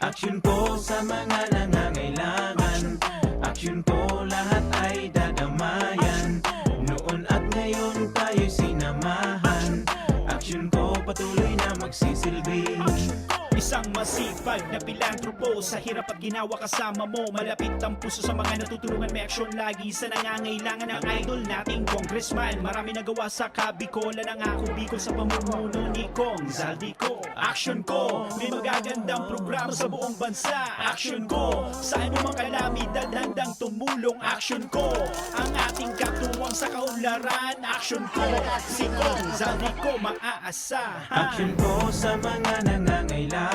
Aksyon po sa mga nangangailangan. Aksyon po lahat ay dadamayan. Noon at ngayon tayo'y sinamahan. Aksyon po patuloy na magsisilbi. Isang masipag na pilantropo, sa hirap at ginawa kasama mo. Malapit ang puso sa mga natutulungan, may aksyon lagi sa nangangailangan ng idol nating congressman. Marami nagawa sa Kabikolan, ang ako Bicol sa pamumuno ni Kong Zaldico. Aksyon ko, may magagandang programa sa buong bansa. Aksyon ko, sa anumang kalamidad handang tumulong. Aksyon ko, ang ating katuwang sa kaunlaran. Aksyon ko, si Kong Zaldico maaasahan. Aksyon po sa mga nangangailangan.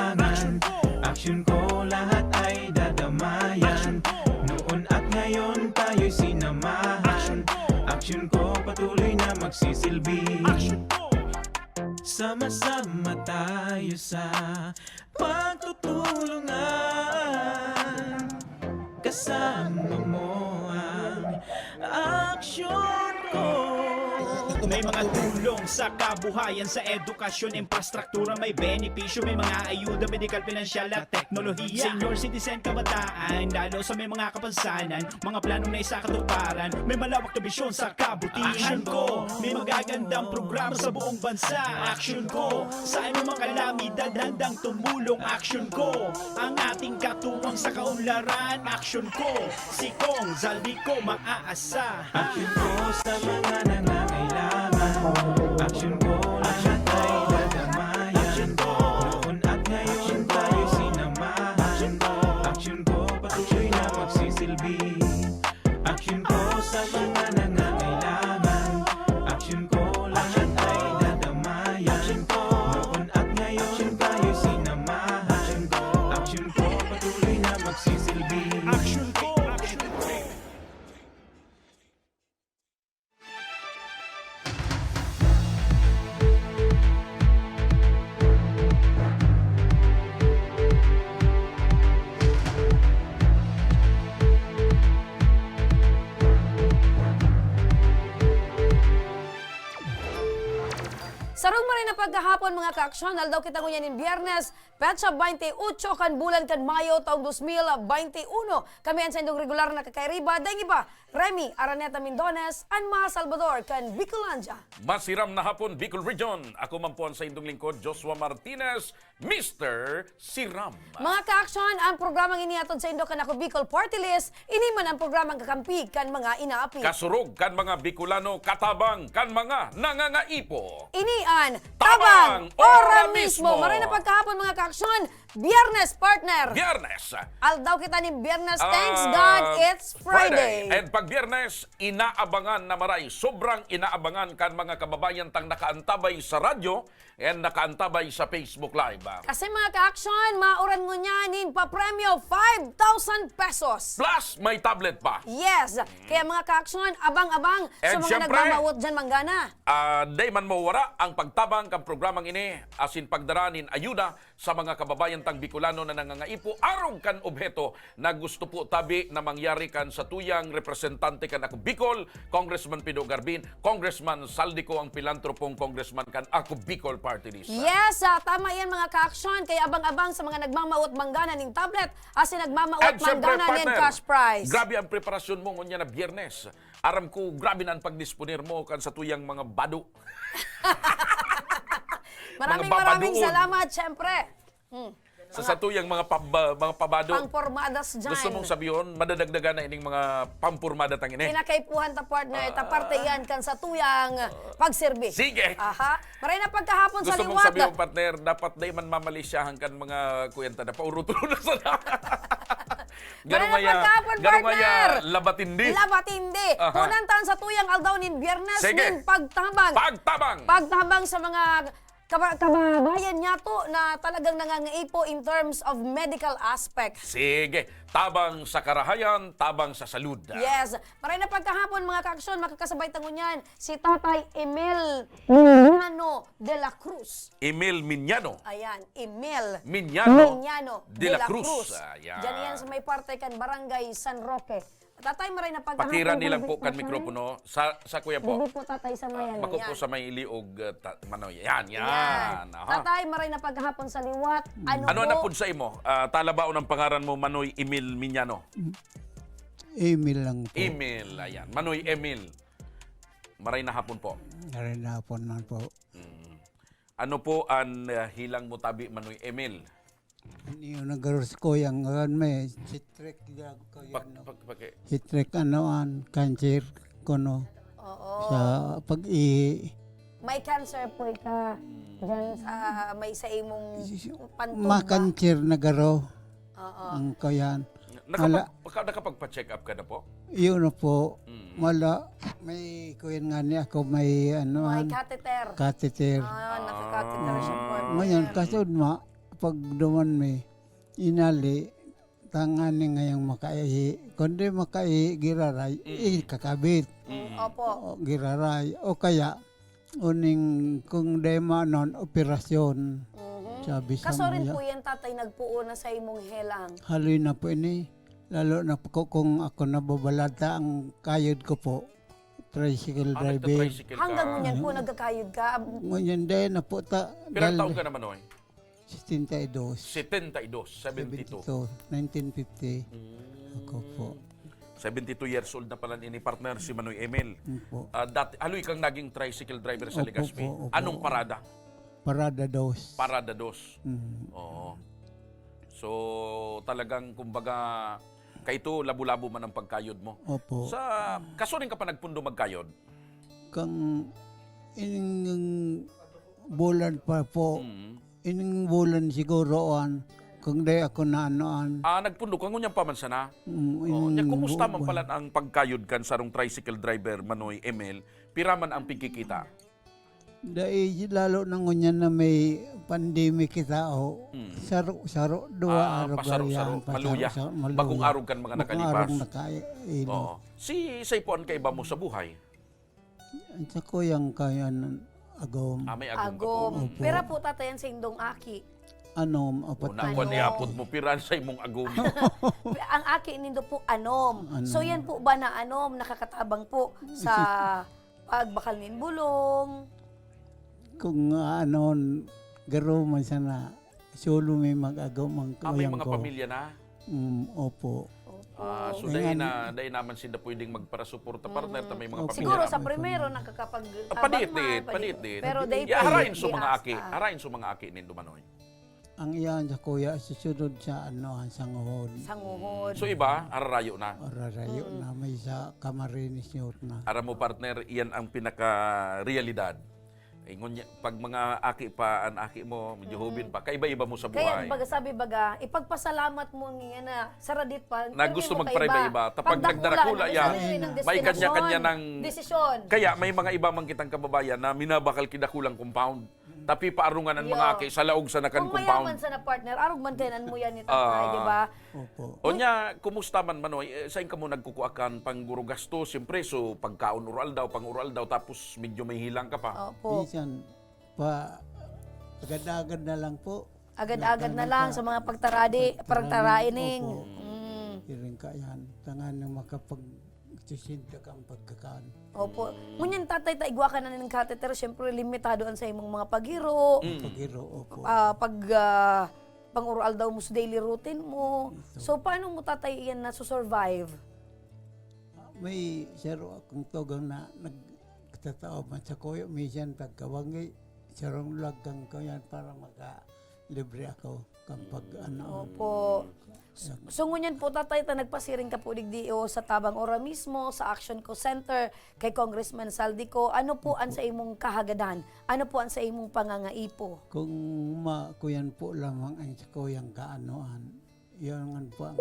Aksyon ko lahat ay dadamayan. Noon at ngayon tayo'y sinamahan. Aksyon ko patuloy na magsisilbi. Sama-sama tayo sa pagtutulungan. Kasama mo ang aksyon ko. May mga tulong sa kabuhayan, sa edukasyon, infrastruktura, may benepisyo, may mga ayuda, medikal, pinansyal at teknolohiya. Senior citizen, kabataan, lalo sa may mga kapansanan, mga planong na isa katuparan, may malawak na bisyon sa kabutihan. Aksyon ko, may magagandang programa sa buong bansa. Aksyon ko, sa anumang kalamidad handang tumulong. Aksyon ko, ang ating katuwang sa kaunlaran. Aksyon ko, si Kong Zaldico maaasahan. Aksyon ko sa mga nangangailangan. Aksyon ko lahat ay dadamayan. Noon at ngayon tayo'y sinamahan. Aksyon ko patuloy na magsisilbi. Aksyon ko sa mga nangangailangan. Aksyon ko lahat ay dadamayan. Noon at ngayon tayo'y sinamahan. Aksyon ko patuloy na magsisilbi. Aksyon ko, aksyon ko. Sarong mo rin na pagkahapon mga kaaksyon, daw kita ngunyan in Biyernes, petsa 28 kan bulan kan Mayo taong 2021. Kami ang sa indong regular na kakairiba, dahil iba, Remy Araneta Mindones, Anma Salvador kan Bicolandia. Masiram na hapon, Bicol Region. Ako man po ang sa indong lingkod, Joshua Martinez, Mr. Siram. Mga kaaksyon, ang programang inihatod sa Indo kan ako Bicol Party List, ini man ang programang kakampi kan mga inaapi. Kasurog kan mga Bicolano, katabang kan mga nangangaipo. Ini ang Tabang Tabang Ora Ora Mismo. Mismo. Maray na pagkahapon mga kaaksyon, Biyernes partner. Biyernes. Aldaw kita ni Biyernes, thanks God, it's Friday. And pag Biyernes, inaabangan na maray. Sobrang inaabangan kan mga kababayan tang nakaantabay sa radyo and nakaantabay sa Facebook Live. Kasi mga ka-action, mauran mo niyanin pa premyo 5,000 pesos. Plus, may tablet pa. Yes. Kaya mga ka-action, abang-abang sa And mga syempre, nagmamawot dyan manggana. Day man mawara ang pagtabang kang programang ini asin pagdaranin ayuda sa mga kababayan tang Bicolano na nangangaipo arong kan obheto na gusto po tabi na mangyari kan sa tuyang representante kan ako Bicol, Congressman Pido Garbin, Congressman Saldico ang pilantropong congressman kan ako Bicol Party List. Yes, tama yan mga ka-action. Kaya abang-abang sa mga nagmamawot manggana ng tablet asin nagmamawot At syempre, manggana ng partner, cash prize. grabe ang preparasyon mo ngunya na Biyernes. Aram ko, grabe na ang pagdisponer mo kan sa tuyang mga bado. Maraming babadoon. salamat, syempre. Sa tuyang mga pabado. Pangpormadas dyan. Gusto mong sabihin, madadagdagan na ining mga pampurmada tang ini. Kinakaipuhan ta partner, taparte yan kan sa tuyang pagserbi. Sige. Aha. Maray na pagkahapon sa Gusto mong liwat. sabihin, partner, dapat day man mamalisyahan kan mga kuyenta na paurutulo na sa Maray na pagkahapon, partner. labatindi. Labatindi. Aha. Kunantan sa tuyang aldaw nin Biyernes Sige. nin pagtabang. Pagtabang. Pagtabang sa mga kababayan niya to na talagang nangangaipo in terms of medical aspect. Sige. Tabang sa karahayan, tabang sa salud. Yes. Maray na pagkahapon mga kaaksyon, makakasabay tangon yan si Tatay Emil Miñano de la Cruz. Emil Miñano. Ayan, Emil Miñano Miñano de la Cruz. Ayan. Diyan yan sa may parte kan Barangay San Roque. Tatay maray na paghahapon. Pakira nilang po kan mikropono sa kuya po. Hindi po tatay sa mayan. Bako po Yan. sa may iliog Manoy. Yan. Yan. Aha. Tatay maray na paghahapon sa liwat. Ano na po sa imo? Talaba ang pangaran mo Manoy Emil Miñano. Email lang po. Emil, ayan. Manoy Emil. Maray na hapon po. Narinapon man po. Ano po ang hilang mo tabi Manoy Emil? Ano nagaros ko yung may sitrek ko Pak, yan. pak, pak, Sitrek anoan, cancer ko no. Oo. Sa pag-i... May cancer po ka. Diyan sa may sa imong pantuba. Makancer nagaro. Oo. Ang ko yan. Wala. Nakapagpa-check up ka na po? Yun na po. Wala. May kuyan nga niya ako may May anoan. catheter. Catheter. Naka-catheter siya po. Ngayon, kasod pag duman may inali, tangani ngayong makaihi. Kundi makaihi, giraray, kakabit. Opo. O, giraray. O kaya, uning kung dema non, operasyon. Sabi sa Kaso rin mga, po yan tatay nagpuo na sa imong helang. haloy na po ini. Lalo na po kung ako nababalata ang kayod ko po. Tricycle driver. Nagta-tricycle ka. Hanggang ngunyan po nagkakayod ka. Ngayon din na po ta. Pirang taon ka na Manoy? 72. 72, 72. 1950. Ako po. 72 years old na pala ni partner si Manoy Emil. Po. Dati, haloy kang naging tricycle driver sa Opo, Legazpi. opo. Anong parada? Parada dos. Parada dos. Mm. Oo. So, talagang, kumbaga, kaito labo-labo man ang pagkayod mo. Opo. Sa, kaso rin ka pa nagpundo magkayod? Kang ining bulan pa po. Mm. Ining bulan siguro kung di ako na anoan. Nagpundo ka, ngunyang pamansa na. Nya, kumusta man pala ang pagkayod kan sarong tricycle driver Manoy Emil? Piraman ang pagkikita. Dahil lalo na ngunyan na may pandemic kita saro dua araw pasaro-saro, maluya. Bagong araw kan mga nakalipas. Nakailo. Oo. Si Saypuan kay ba mo sa buhay? Ang sa kuyang kaya agom. May agom ka po. Agom. Pero po tatay yan sa indong aki. Anom apat Una ko niapod mo piran sa imong agom. Ang aki nindo po anom. So yan po ba na anom nakakatabang po sa pagbakal nin bulong? Kung anon garo man sana solo may mag-agom ang May kuyang mga ko. pamilya na. Opo. So dahil naman sinda pwedeng magparasuporta partner ta may mga pamilya. Siguro na. sa primero nakakapag-tabang Panit-lit. Pero day Harain sa mga aki. Harain sa mga aki nin Dumanoy. Ang iyan sa kuya susunod sa sanguhod. sanguhod. So iba, ararayo na. Orarayo na may sa Camarines Youth na. Aram mo partner, iyan ang pinaka-realidad. Pag mga aki pa, ang aki mo, medyo hubin pa, kaiba-iba mo sa Kaya buhay. baga sabi baga, ipagpasalamat mo niya na saradit pa. Na gusto magpariba-iba. Tapag nagdarakula yan, may kanya-kanya ng- desisyon. Kaya may mga iba man kitang kababayan na minabakal kidakulang compound. Tapi paarungan ang mga Yo. aki sa laog sa nakan Kung mayaman compound. sa na partner, arog man kainan mo yan ni tatay, di ba? Opo. O niya, kumusta man Manoy? Saan ka mo nagkukuakan pang guro gasto? Siyempre, so pagkaon oral daw, pang oral daw, tapos medyo may hilang ka pa. Opo. Minsan pa agad-agad na lang po. Agad-agad na lang sa mga pagtaraining. Opo. Iring ka yan. Tangan na makapag-sisinta kang pagkakaan. Opo. Ngunyan tatay, taigwa ka na ng catheter, syempre limitado ang sa imong mga paghiro, Pagiro, opo. pang-oral daw mo sa daily routine mo. So, paano mo tatay yan na survive? May saro akong tugang na nagtatao man sa kuya. Minsan pagkawangi, sarong lagang ko yan para maka-libre ako kapag Opo. So, ngunyan po tatay, nagpasiring ka po digdio sa Tabang Ora mismo, sa Action Co Center, kay Congressman Saldico. Ano po ang sa imong kahagadan? Ano po ang sa imong pangangaipo? Kung kuyan po lamang ang sa kuyang kaanoan, yan po ang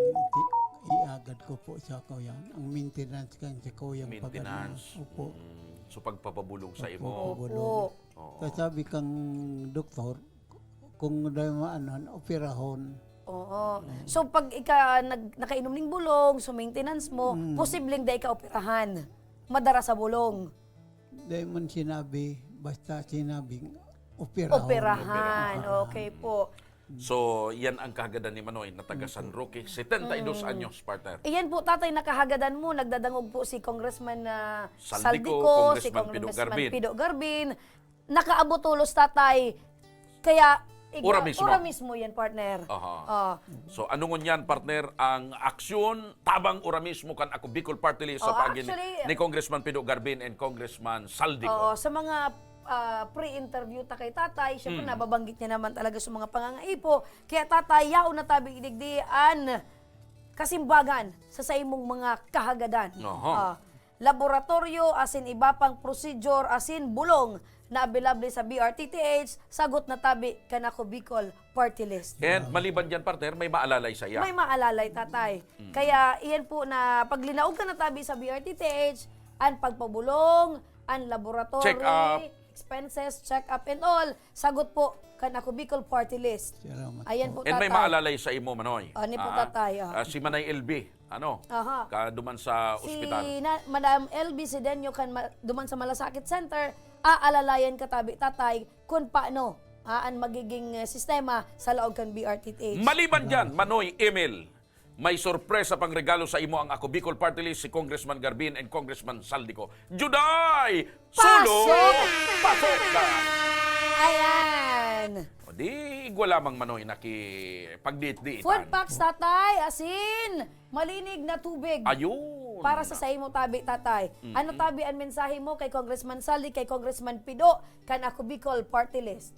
iagad ko po sa kuyan. Ang maintenance kan sa kuyang Maintenance. Opo. So pagpapabulong sa imo. Opo. Kasabi kang doktor, kung dahil maanan, operahon. Oo. So, pag nakainom ng bulong, so maintenance mo, posibleng dahil ka operahan. Madara sa bulong. Dahil man sinabi, basta sinabing operahon. Operahan. Okay po. So, yan ang kahagadan ni Manoy na taga San Roque. 72 anyos, partner. Iyan po, tatay, nakahagadan mo. Nagdadangog po si Congressman Saldico, si Congressman Pido Garbin. Pido Garbin. Nakaabot tulos, tatay. Kaya, Ura mismo. ura mismo yan, partner. Aha. Ah. So, ano ngon yan, partner, ang aksyon tabang ura mismo kan ako Bicol Party List sa pagin actually, ni Congressman Pido Garbin and Congressman Saldico. Oo, sa mga pre-interview ta kay tatay, syempre nababanggit niya naman talaga sa mga pangangaipo. Kaya tatay, yaon na tabi idigdian kasimbagan sa imong mga kahagadan. Aha. Laboratorio, asin iba pang procedure, asin bulong na available sa BRTTH, sagot na tabi kanako Bicol Party List. And maliban dyan, partner, may maalalay sa iya. May maalalay, tatay. Kaya iyan po na paglinaog ka na tabi sa BRTTH, ang pagpabulong, ang laboratory, Check up. expenses, check up and all, sagot po kanako Bicol Party List. Salamat Ayan po, And tatay. may maalalay sa imo, Manoy. Ni po, tatay. Si Manay LB, Aha. kaduman sa ospital. Si Madam LB Sidenyo kan duman sa Malasakit Center, aalalayan katabi tatay kung paano ang magiging sistema sa laog kan BRTH. Maliban dyan, Manoy Emil, may sorpresa pang regalo sa imo ang ako Bicol Party List si Congressman Garbin and Congressman Saldico. Juday! Sulo! Pasok ka! Ayan! O di, igwa lamang, Manoy, pagdiit-diitan. Food packs, tatay, asin, malinig na tubig. Ayun! Para sa imo tabi, tatay. Ano tabi ang mensahe mo kay Congressman Saldi, kay Congressman Pido, kan ako Bicol Party List?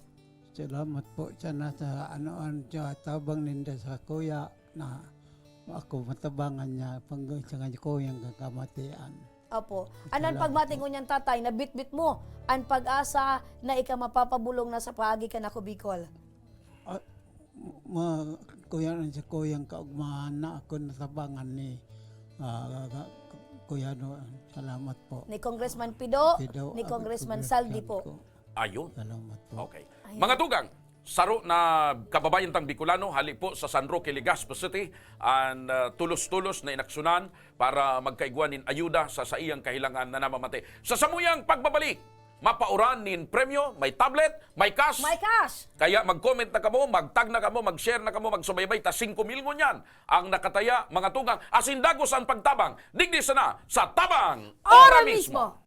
Salamat po sana sa anoan siya tabang ninda sa kuya na ako matabangan niya panggang sa kanya kuyang kakamatian. Opo. Anan pagmating unyan tatay, na bit-bit mo ang pag-asa na ika mapapabulong na sa paagi kan ako Bicol. Kuya rin sa kuyang kaugmahan na ako natabangan ni kuya no. Salamat po. Ni Congressman Pido, Pido, ni Congressman Congressman Saldi po. ko. Ayun. Salamat po. Okay. Mga tugang, saro na kababayan tang Bicolano, hali po sa San Roque, Legazpo City, ang tulos-tulos na inaksyonan para magkaigwanin ayuda sa iyang kahilangan na namamate. Sa samuyang pagbabalik, mapauran nin premyo, may tablet, may cash. My cash! Kaya mag-comment na kamo, mag-tag na kamo, mag-share na kamo, magsubaybay, ta 5 mil mo niyan ang nakataya, mga tugang, asindagos ang pagtabang, digdi sana sa Tabang Ora mismo!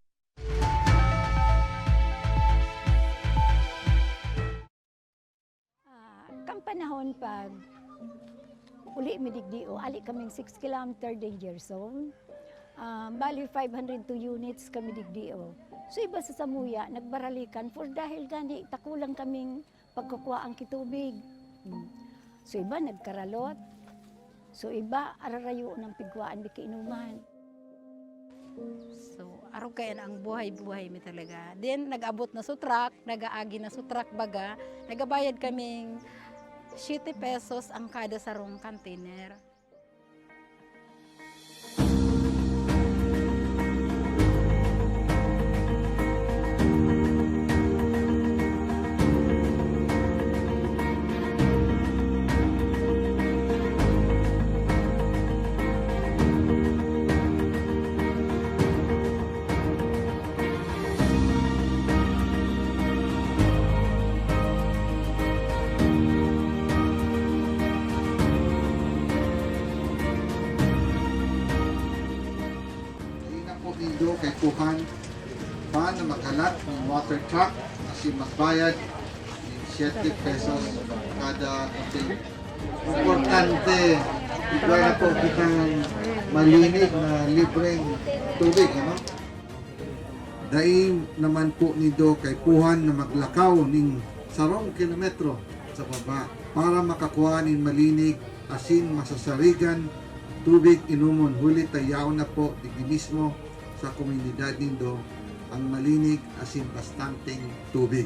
Kam panahon pag uli midigdio, ali kaming 6 kilometer danger zone. Bali 502 units kami digdio. So iba sa Samuya, nagbaralikan for dahil gani takulang kaming pagkukuha ang kitubig. So iba nagkaralot. So iba ararayo ng pigwaan di kainuman. So, araw kayan ang buhay-buhay mi talaga. Then, nag-abot na sa truck, nag-aagi na sa truck baga, nagabayad kaming 7 pesos ang kada sarong container. Hindi na po nindo kay Kuhan paano maghalat ng water truck kasi magbayad ng 7 pesos kada container. Importante, ikaw na po kitang malinig na libreng tubig, ano? Daing naman po nindo kay Kuhan na maglakaw ng 10 kilometro sa baba para makakuha ng malinig asin masasarigan tubig inumon. Huli tayaw na po digdi mismo sa komunidad nindo ang malinig asin bastanteng tubig.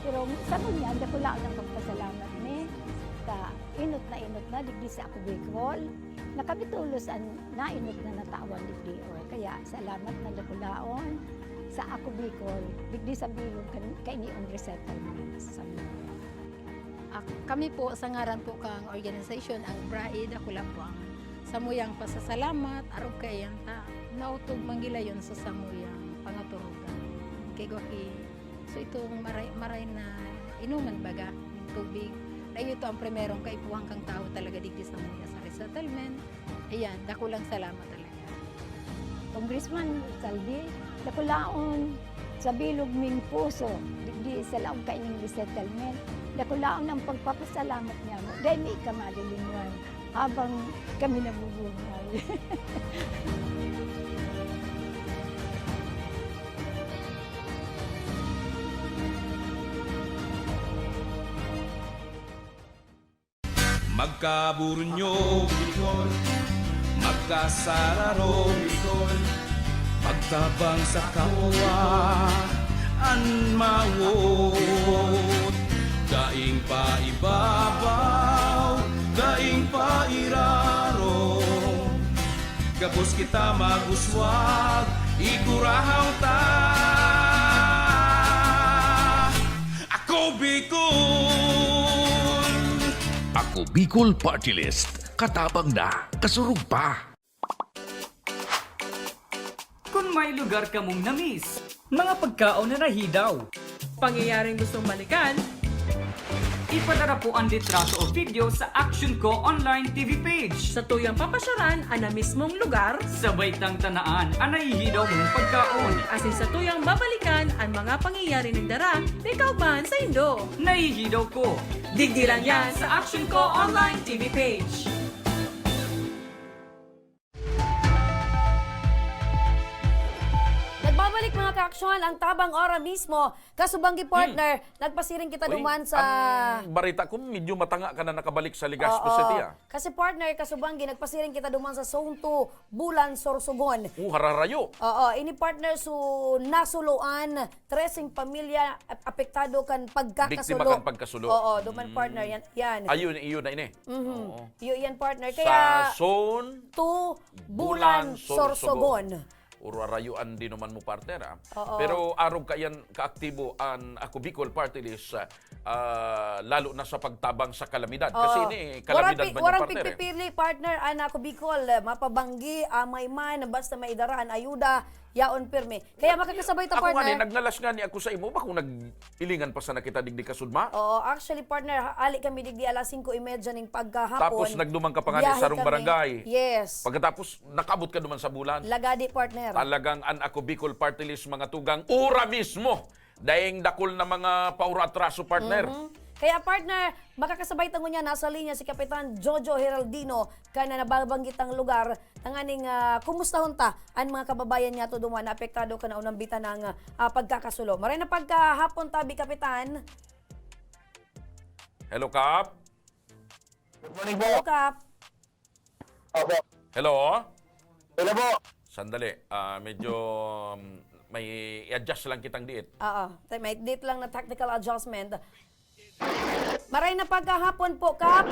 Pero sa kunya, dako lang ang pagpasalamat ni ka inot na digdi sa ako Bicol. Nakabitulos an nainot na natawan digdi o. Kaya salamat na dakulaon sa ako Bicol digdi sa bilog kainiong resettlement sa Kami po sa ngaran po kang organisasyon ang BRAID, ako lang po ang samuyang pasasalamat aron kay yanta nautog manggilayon sa samuyang pangaturugan kay Gwaki. So itong maray na inuman baga ng tubig. Dahil ito ang primerong kaipuhang kang tao talaga digdi sa mga sa resettlement. Ayan, dako lang salamat talaga. Congressman Saldi, dakulaon sa bilog ming puso digdi sa laong kaining resettlement. Dakulaon ang pagpapasalamat niya mo. Dahil may kamalilinwan habang kami nabubuhay. Magkaburunyo, Bicol. Magkasararo, Bicol. Pagtabang sa kapwa, anmawot. Daing pa ibabaw, daing pa irarong. Kapos kita maguswag, igurahaw ta. Ako Bicol! Ako Bicol Party List. Katabang na, kasurug pa. Kung may lugar ka mong namiss, mga pagkaon na nahidaw, pangyayaring gustong balikan, ipadara po ang litrato o video sa Action Ko online TV page. Sa tuyang papasyaran ang na mismong lugar, Sabay tang tanaan ang nahihidaw mong pagkaon. asin sa tuyang babalikan ang mga pangyayari ng dara, ikaw man sa Indo. Nahihidaw ko. Digdi lang yan sa Action Ko online TV page. Nagbabalik mga kaaksyon ang tabang ora mismo. Kasubanggi partner, nagpasiring kita Uy, duman sa... ang balita ko, medyo matanga ka na nakabalik sa Legazpi Oo. City. Kasi partner, kasubanggi, nagpasiring kita duman sa Zone 2, Bulan, Sorsogon. Hararayo. Oo, ini partner su nasuluan, tracing pamilya apektado kan pagkakasulo. Biktima kan pagkasulo. Oo, duman partner, yan. Ayun, iyon na ini. Mhm. Yun yan partner. Sa Kaya, zone, 2, Bulan, Sorsogon. Urarayuan din naman mo partner. Oo. Pero arog kayan kaaktibo ang Ako Bicol Party List lalo na sa pagtabang sa kalamidad. Kasi ini kalamidad ba Warang partner? pigpipili partner anak ko Bicol, mapabanggi, amay man, basta maidaraan, ayuda, yaon pirme. Kaya makakasabay ta Ako nga ni, partner. nagnalas nga ni ako sa imo ba kung nag-ilingan pa sa nakita digdi kasudma? Oo, actually partner, ali kami digdi alas 5:30 ning paghapon. Tapos nagdumang ka pa nga ni Biyahe sa rong kami. barangay. Yes. Pagkatapos nakabot ka duman sa bulan. Lagadi partner. Talagang an Ako Bicol Party List mga tugang ura mismo. Daing dakol na mga paura atraso partner. Kaya partner, makakasabay tango niya, nasa linya si Kapitan Jojo Heraldino, kana nababanggit ang lugar, nanganing kumustahon ta ang mga kababayan niya to duman na apektado ka na unang bita ng pagkakasulo. Maray na pagkahapon tabi, Kapitan. Hello, Kap? Good morning po. Hello, Kap. Opo. Hello? Hello po. Sandali, medyo may i-adjust lang kitang diit. Oo, may date lang na technical adjustment. Maray na pagkahapon po, Kap.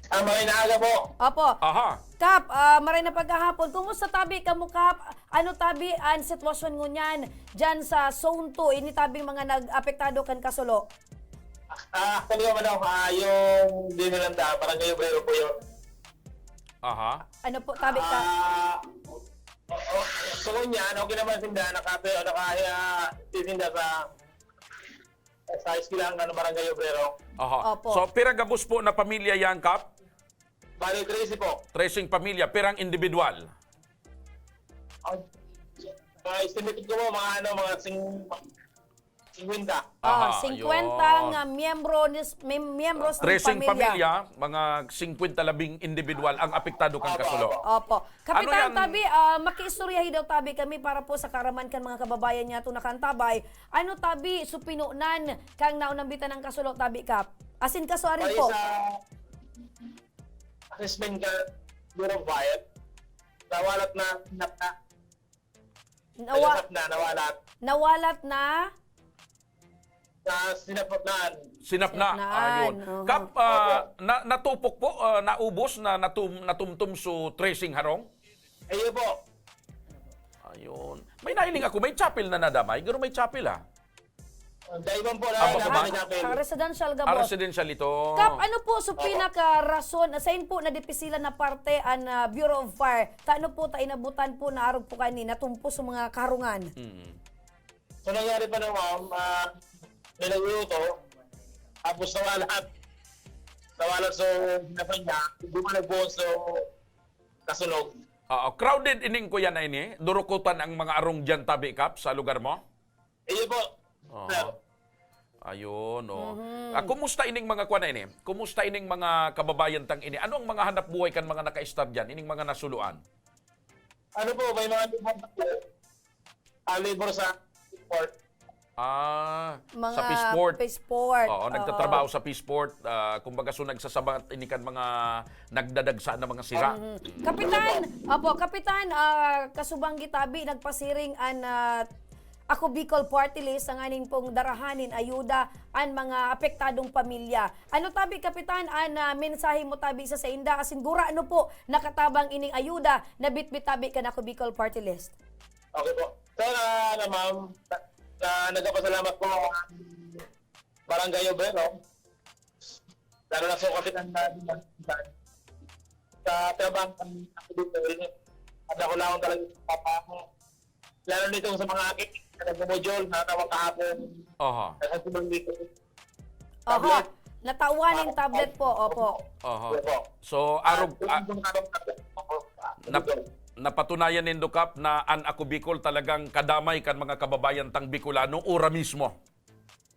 May naaga po. Opo. Aha. Kap, maray na pagkahapon. Kumusta tabi ka mo, Kap? Ano tabi ang sitwasyon mo niyan dyan sa Zone 2? Ini tabing mga nag-apektado kan kasulo. Actually naman ako, yung dinilanda, parang ngayon brero po yun. Aha. Ano po tabi ka? So niyan, okay naman tinda, titinda sa iskilang barangay Obrero. Aha. Opo. So, pirang gabus po na pamilya yan, Kap? Bali, Tracy po. Tracing pamilya, pirang individual. Estimated ko mo, mga 50. Aha, 50 yun. nga miyembros ng Tracing pamilya. pamilya, mga 50 individual ang apektado kang kasulo. Opo. Kapitan yan? Tabi, makiistoryahi daw tabi kami para po sa karaman kan mga kababayan niya to nakantabay. Ano tabi, supinunan kang naunambitan ng kasulo tabi, Kap? Asin kaso arin po. Sa assessment ka, Bureau of Fire, nawalat na, nawalat. Nawalat na sinapnaan. Sinapna. Sinapnaan, Ayun. oo. Kap, natupok po, naubos, natumtum so tracing harong? Ayun po. Ayun. May nailing ako, may chapel na nadamay. Gano'n may chapel Daiban po Aba, na kumain. Sa residential gabos. residential ito. Kap, ano po so pinaka-rason, sain po na dipisilan na parte ang Bureau of Fire? Taano po ta inabutan po na arog po kani natumpo sa mga karungan? So nangyari pa na ma'am, nilagluto, tapos nawalat. Nawalat so napan niya, hindi mo nagbuhos so kasunog. Crowded ining ko yan na ini. Durukutan ang mga arong dyan tabi, Kap, sa lugar mo? Ayun po. Sir. Ayun, kumusta ining mga kuwan na ini? Kumusta ining mga kababayan tang ini? Ano ang mga hanap buhay kan mga naka-stab dyan? Ining mga nasuluan? Ano po, may mga libor sa sport. Mga sa Peaceport. Peaceport. Oo, nagtatrabaho sa Peaceport. Kumbaga so nagsasabat ini kan mga nagdadagsa na mga sira. Kapitan, kasubang gitabi nagpasiring an Ako Bicol Party List ang aning pong darahanin ayuda an mga apektadong pamilya. Ano tabi kapitan an mensahe mo tabi sa inda asin gura ano po nakatabang ining ayuda na bitbit tabi kan Ako Bicol Party List. Okay po. So ma'am, nagpapasalamat po ang Barangay Obrero. Lalo na sa kapitan na sa trabang Ako Bicol. At ako lang talaga papako. Lalo nito sa mga akit na nagmumodule na tawag kahapon. Nagkasubang dito. Natawaning tablet po, opo. So, napatunayan nindo, Kap, na an Ako Bicol talagang kadamay kan mga kababayan tang Bicolano ura mismo.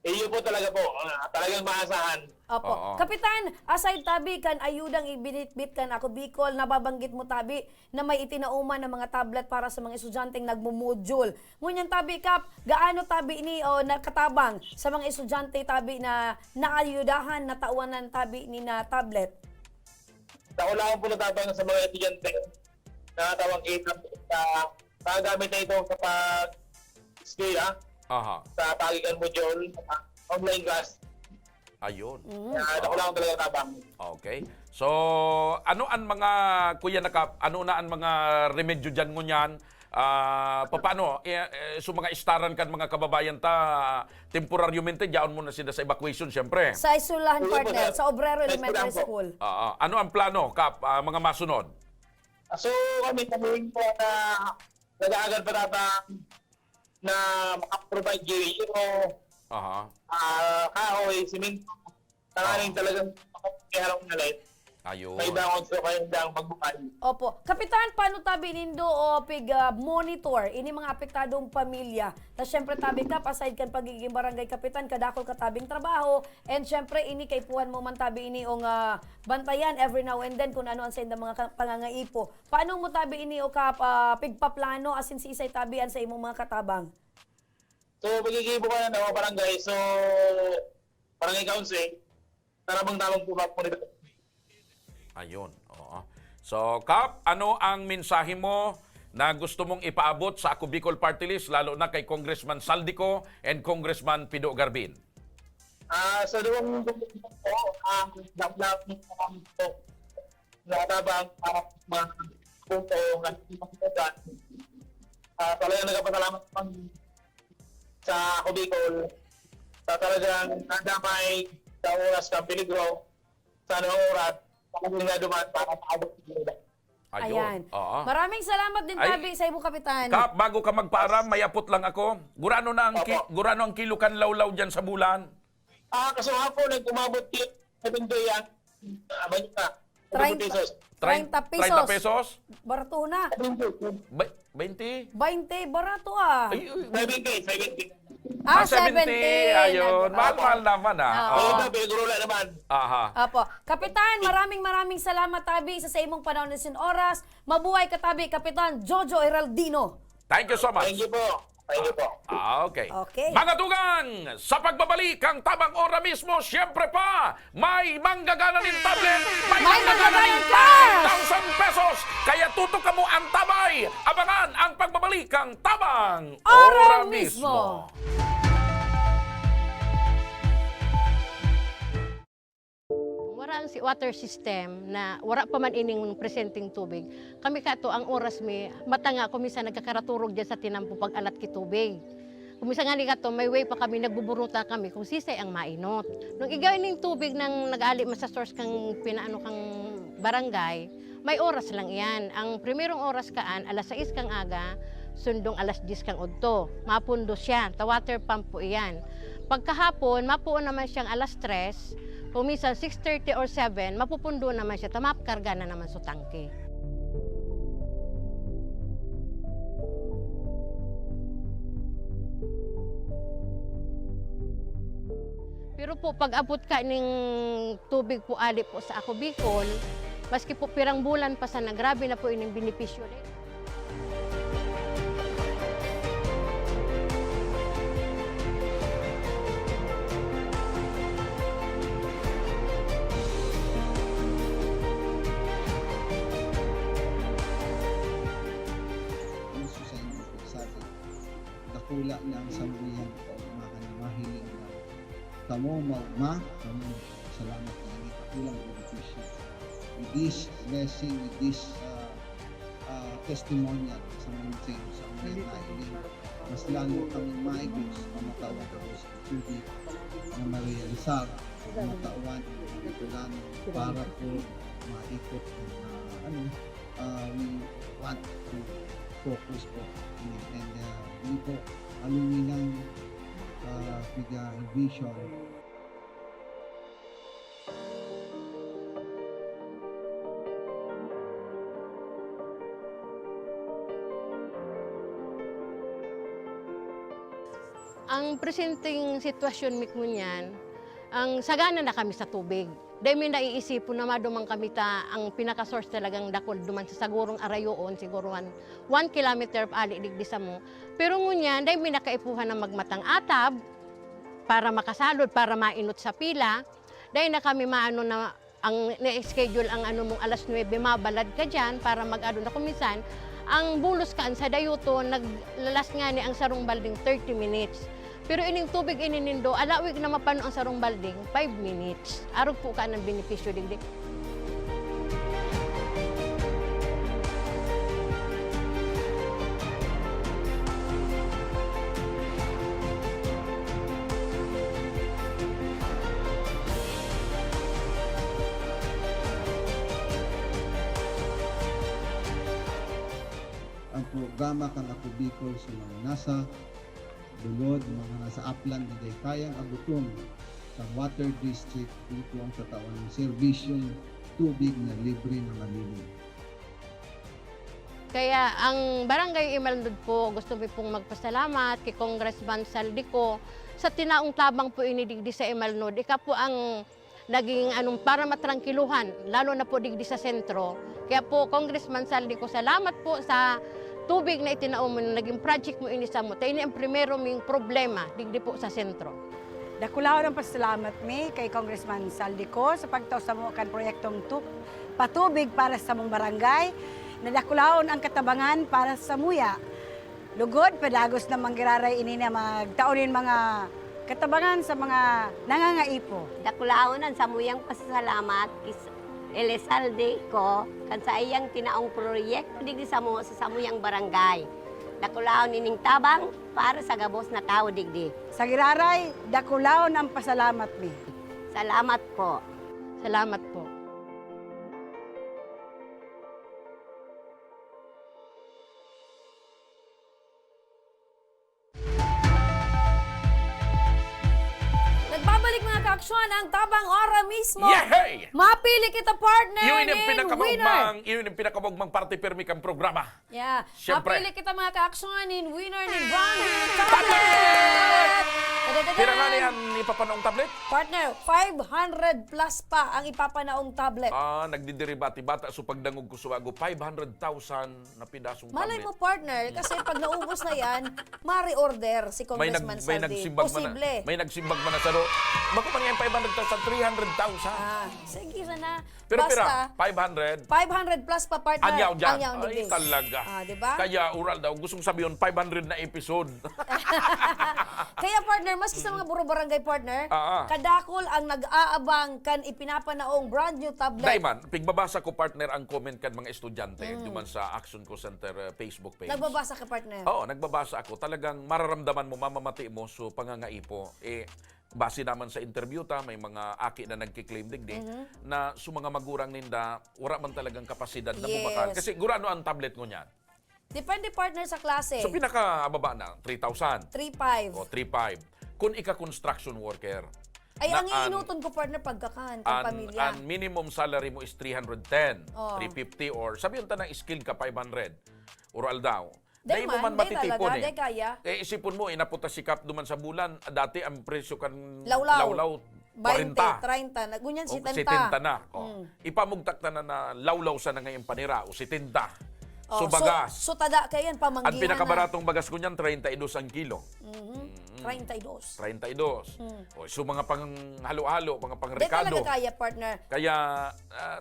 Iyo po talaga po. Talagang maasahan. Opo. Kapitan, aside tabi kan ayudang ibinitbit kan Ako Bicol, nababanggit mo tabi na may itinauman ng mga tablet para sa mga estudyanteng nagmumodule. Ngunyan tabi, Kap, gaano tabi ini o nakatabang sa mga estudyante tabi na naayudahan na tawanan tabi ni na tablet? Naulangan po natabang sa mga estudyante na tawag kita sa gamit na ito sa pag-skill, sa pagigan module, online class. Ayun. Ako lang talaga tabang. Okay. So, ano ang mga, Kuya Nakap, ano na ang mga remedyo dyan ngunyan? Paano? So mga istaran kan mga kababayan ta, temporaryamente, diyan mo na sila sa evacuation, siyempre. Sa Isulahan Partner, sa Obrero Elementary School. Ano ang plano, Kap, mga masunod? So kami po na nag-aagal pa tatang na makaprovide GEO, kahoy, simento, tangaling talagang makapakiharap na light. Ayun. May daon so kayong daang magbukay. Opo. Kapitan, paano tabi nindo o monitor ini mga apektadong pamilya? Na syempre tabi ka, aside kan pagiging barangay kapitan, kadakol katabing trabaho, and syempre ini kay puhan mo man tabi ini o bantayan every now and then kung ano ang sa mga pangangaipo. Paano mo tabi ini o pigpaplano asin si isay tabian sa imong mga katabang? So pagigibo ka na ng barangay, so barangay council, tarabang-tabang po monitor. Ayun. So, Kap, ano ang mensahe mo na gusto mong ipaabot sa Ako Bicol Party List, lalo na kay Congressman Saldico and Congressman Pido Garbin? Sa dalawang po, ang daplap po, natabang mga punto ng pagkakas. Talagang nagpapasalamat sa Ako Bicol. Talagang nadamay sa oras ng peligro sa anong oras. Ayan. Maraming salamat din tabi sa imong kapitan. Kap, bago ka magpaaram, mayapot lang ako. Gurano ang kilo kan lawlaw dyan sa bulan? Kaso nga po, nag-umabot yung 7 yan. 30 pesos. 30 pesos? Barato na. 20? 20, barato 70. 70. Ayun. Mahal naman Pinagurula naman. Apo. Kapitan, maraming salamat tabi sa imong panahon na sin oras. Mabuhay ka tabi, Kapitan Jojo Heraldino. Thank you so much. Thank you po. Okay. Okay. Mga tugang, sa pagbabalik ang tabang ora mismo, siyempre pa, may manggagana ng tablet, may manggagana ng 5,000 pesos. Kaya tutok ka mo ang tabay. Abangan ang pagbabalik ang tabang Ora mismo. naraan si water system na wala pa man ining presenting tubig. Kami kato ang oras mi matanga kumisa nagkakaraturog diyan sa tinampo pag alat ki tubig. Kumisa nga ni kato may way pa kami nagbuburuta kami kung sisay ang mainot. Nung igawin ning tubig nang nag-ali sa source kang pinaano kang barangay, may oras lang iyan. Ang primerong oras kaan alas 6 kang aga, sundong alas 10 kang udto. Mapundo siya, ta water pump po iyan. Pagkahapon, mapuon naman siyang alas 3, kung minsan 6:30 or 7, mapupundo naman siya, tamapkarga na naman sa tangke. Pero po, pag abot ka ng tubig po ali po sa ako Bicol, maski po pirang bulan pa sana, grabe na po ining benepisyo rin. Sa inyo po sa atin. Dakula na ang sambuyan ko, mahiling na. Kamo maugma, kamo salamat na ini kakulang benepisyo. With this blessing, with this testimonial sa munting sa mga nailing, mas lalo kami maigos na matawag ako sa tubig na ma-realizar, matawan, matulan para po maikot we want to focus po and hindi po aluminang vision. Ang presenting sitwasyon mi kunyan, ang sagana na kami sa tubig. Dahil may naiisipon na madumang kami ta, ang pinaka-source talagang dakol duman sa sagurong arayoon, siguro 1 kilometer ali digdi sa mo. Pero ngunyan, dahil may nakaipuhan na magmatang atab, para makasalod, para mainot sa pila, dahil na kami maano na, ang na-schedule ang ano mong alas 9, mabalad ka dyan, para mag-ano na kumisan, ang bulos kaan sa dayuto, naglalas nga ni ang sarong balding 30 minutes. Pero ining tubig ininindo, alawig na mapano ang sarong balding, 5 minutes. Arog po ka ng benepisyo digdi. Ang programa kang Ako Bicol sa mga nasa dulod, mga nasa upland na day kayang abuton sa water district dito ang katawan ng serbisyong tubig na libre na malinis. Kaya ang Barangay Imalnod po, gusto ko pong magpasalamat kay Congressman Saldico sa tinaong tabang po inidigdi sa Imalnod. Ika po ang naging para matrangkiluhan, lalo na po digdi sa sentro. Kaya po, Congressman Saldico, salamat po sa tubig na itinaon mo, naging project mo inisa mo. Tayo ni ang primero ming problema, digdi po sa sentro. Dakulaw ng pasalamat mi kay Congressman Saldico sa pagtaw sa mo kan proyektong patubig para sa mong barangay. Nadakulaon ang katabangan para sa muya. Lugod, pedagos na manggiraray ini na magtaonin mga katabangan sa mga nangangaipo. Dakulaon ang samuyang pasasalamat Elizalde ko kan sa iyang tinaong proyekto digdi sa samuyang barangay. Dakulaon ining tabang para sa gabos na tao digdi. Sa giraray, dakulaon ang pasalamat mi. Salamat po. Salamat po. Nagbabalik mga kaaksyon ang tabang ora mismo. Yehey! Mapili kita partner Yun ng winner. yung pinakabugmang parte permi kang programa. Yeah. Siyempre. Mapili kita mga kaaksyon ng winner ng brand new tablet. Pira nga niyan ipapanaong tablet? Partner, 500 plus pa ang ipapanaong tablet. Nagdidiribati bata so pagdangog ko suwago 500,000 na pidasong Malay tablet. mo partner, kasi pag naubos na yan, ma-reorder si Congressman Saldi. Posible. May nagsimbag man na saro. Bako man yan 500,000, 300,000. Sige sana. Pero Basta, pira, 500. 500 plus pa partner. Anyaw dyan. Anyaw Ay, digdi. talaga. Diba? Kaya oral daw. Gustong sabihin 500 na episode. Kaya partner, maski sa mga buro barangay partner, kadakol ang nag-aabang kan ipinapanaong brand new tablet. Daiman, pigbabasa ko partner ang comment kan mga estudyante duman sa Action Ko Center Facebook page. Nagbabasa ka partner? Oo, nagbabasa ako. Talagang mararamdaman mo, mamamati mo, so pangangaipo. Base naman sa interview may mga aki na nagkiklaim digdi na sa mga magurang ninda, wala man talagang kapasidad na bumakan. Kasi gurano ang tablet mo niyan. Depende partner sa klase. So pinakababa na, 3,000. 3,500. O 3,500. Kung ika-construction worker, Ay, ang iinuton ko partner pagkakan, pamilya. ang minimum salary mo is 310, 350, or sabihin ta ng skilled ka 500. Oral daw. Dahil mo man matitipon talaga, kaya. Isipon mo, inaputa si Kap duman sa bulan, dati ang presyo kan Lawlaw. 40. 30. Gunyan si 70 na. Ipamugtak na lawlaw sa na ngayon panira, o 70. So bagas. So tada kayan, pamanggihan ang pinakabaratong bagas ko niyan, 32 ang kilo. 32. 32. O, so mga pang halo-halo, mga pang Di rekado. talaga kaya partner. Kaya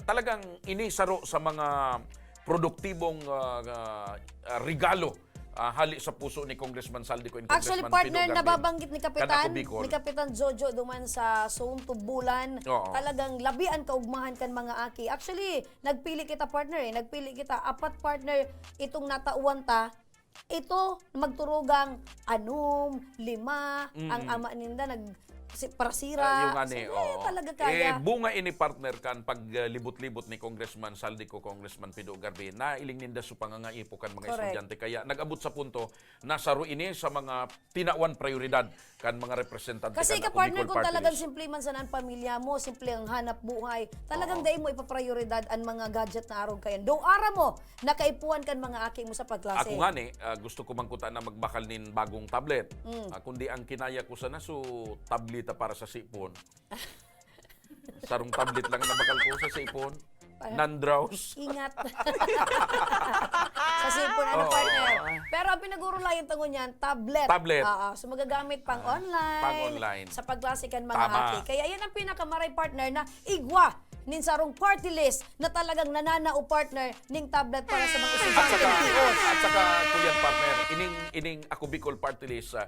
talagang inisaro sa mga produktibong regalo hali sa puso ni Congressman Saldico and Actually, Congressman partner, Pido Garvin. nababanggit ni Kapitan, Kanako Bicol. ni Kapitan Jojo duman sa Zone Tubulan. Talagang labian kaugmahan kan mga aki. Actually, nagpili kita partner nagpili kita. 4 partner itong natauan ta. Ito, magturugang 6, 5, ang ama ninda parasira. Yung ani, talaga kaya. Bunga ini partner kan paglibot-libot ni Congressman Saldico, Congressman Pido Garvin, na iling ninda sa pangangaipo kan mga estudyante. Kaya nag-abot sa punto na saro ini sa mga tinawan prioridad kan mga representante Kasi kan partner, Bicol kung Party talagang List. simple man sana ang pamilya mo, simple ang hanap buhay, talagang dahil mo ipaprioridad ang mga gadget na araw kayan. Do ara mo, nakaipuan kan mga aki mo sa pagklase. Ako nga gusto ko mangkuta na magbakal nin bagong tablet. Kundi ang kinaya ko sana tablet para sa sipon. Sarong tablet lang na bakal ko sa sipon. Non-drowse. Ingat. Sa sipon partner. Pero ang pinagurulayan tango niyan, tablet. So magagamit pang online. Sa pagklasikan mga aki. Kaya yan ang pinakamaray partner na igwa nin sarong party list na talagang nananao partner ning tablet para sa mga estudyante. At saka kuyan partner, ining ako Bicol Party List,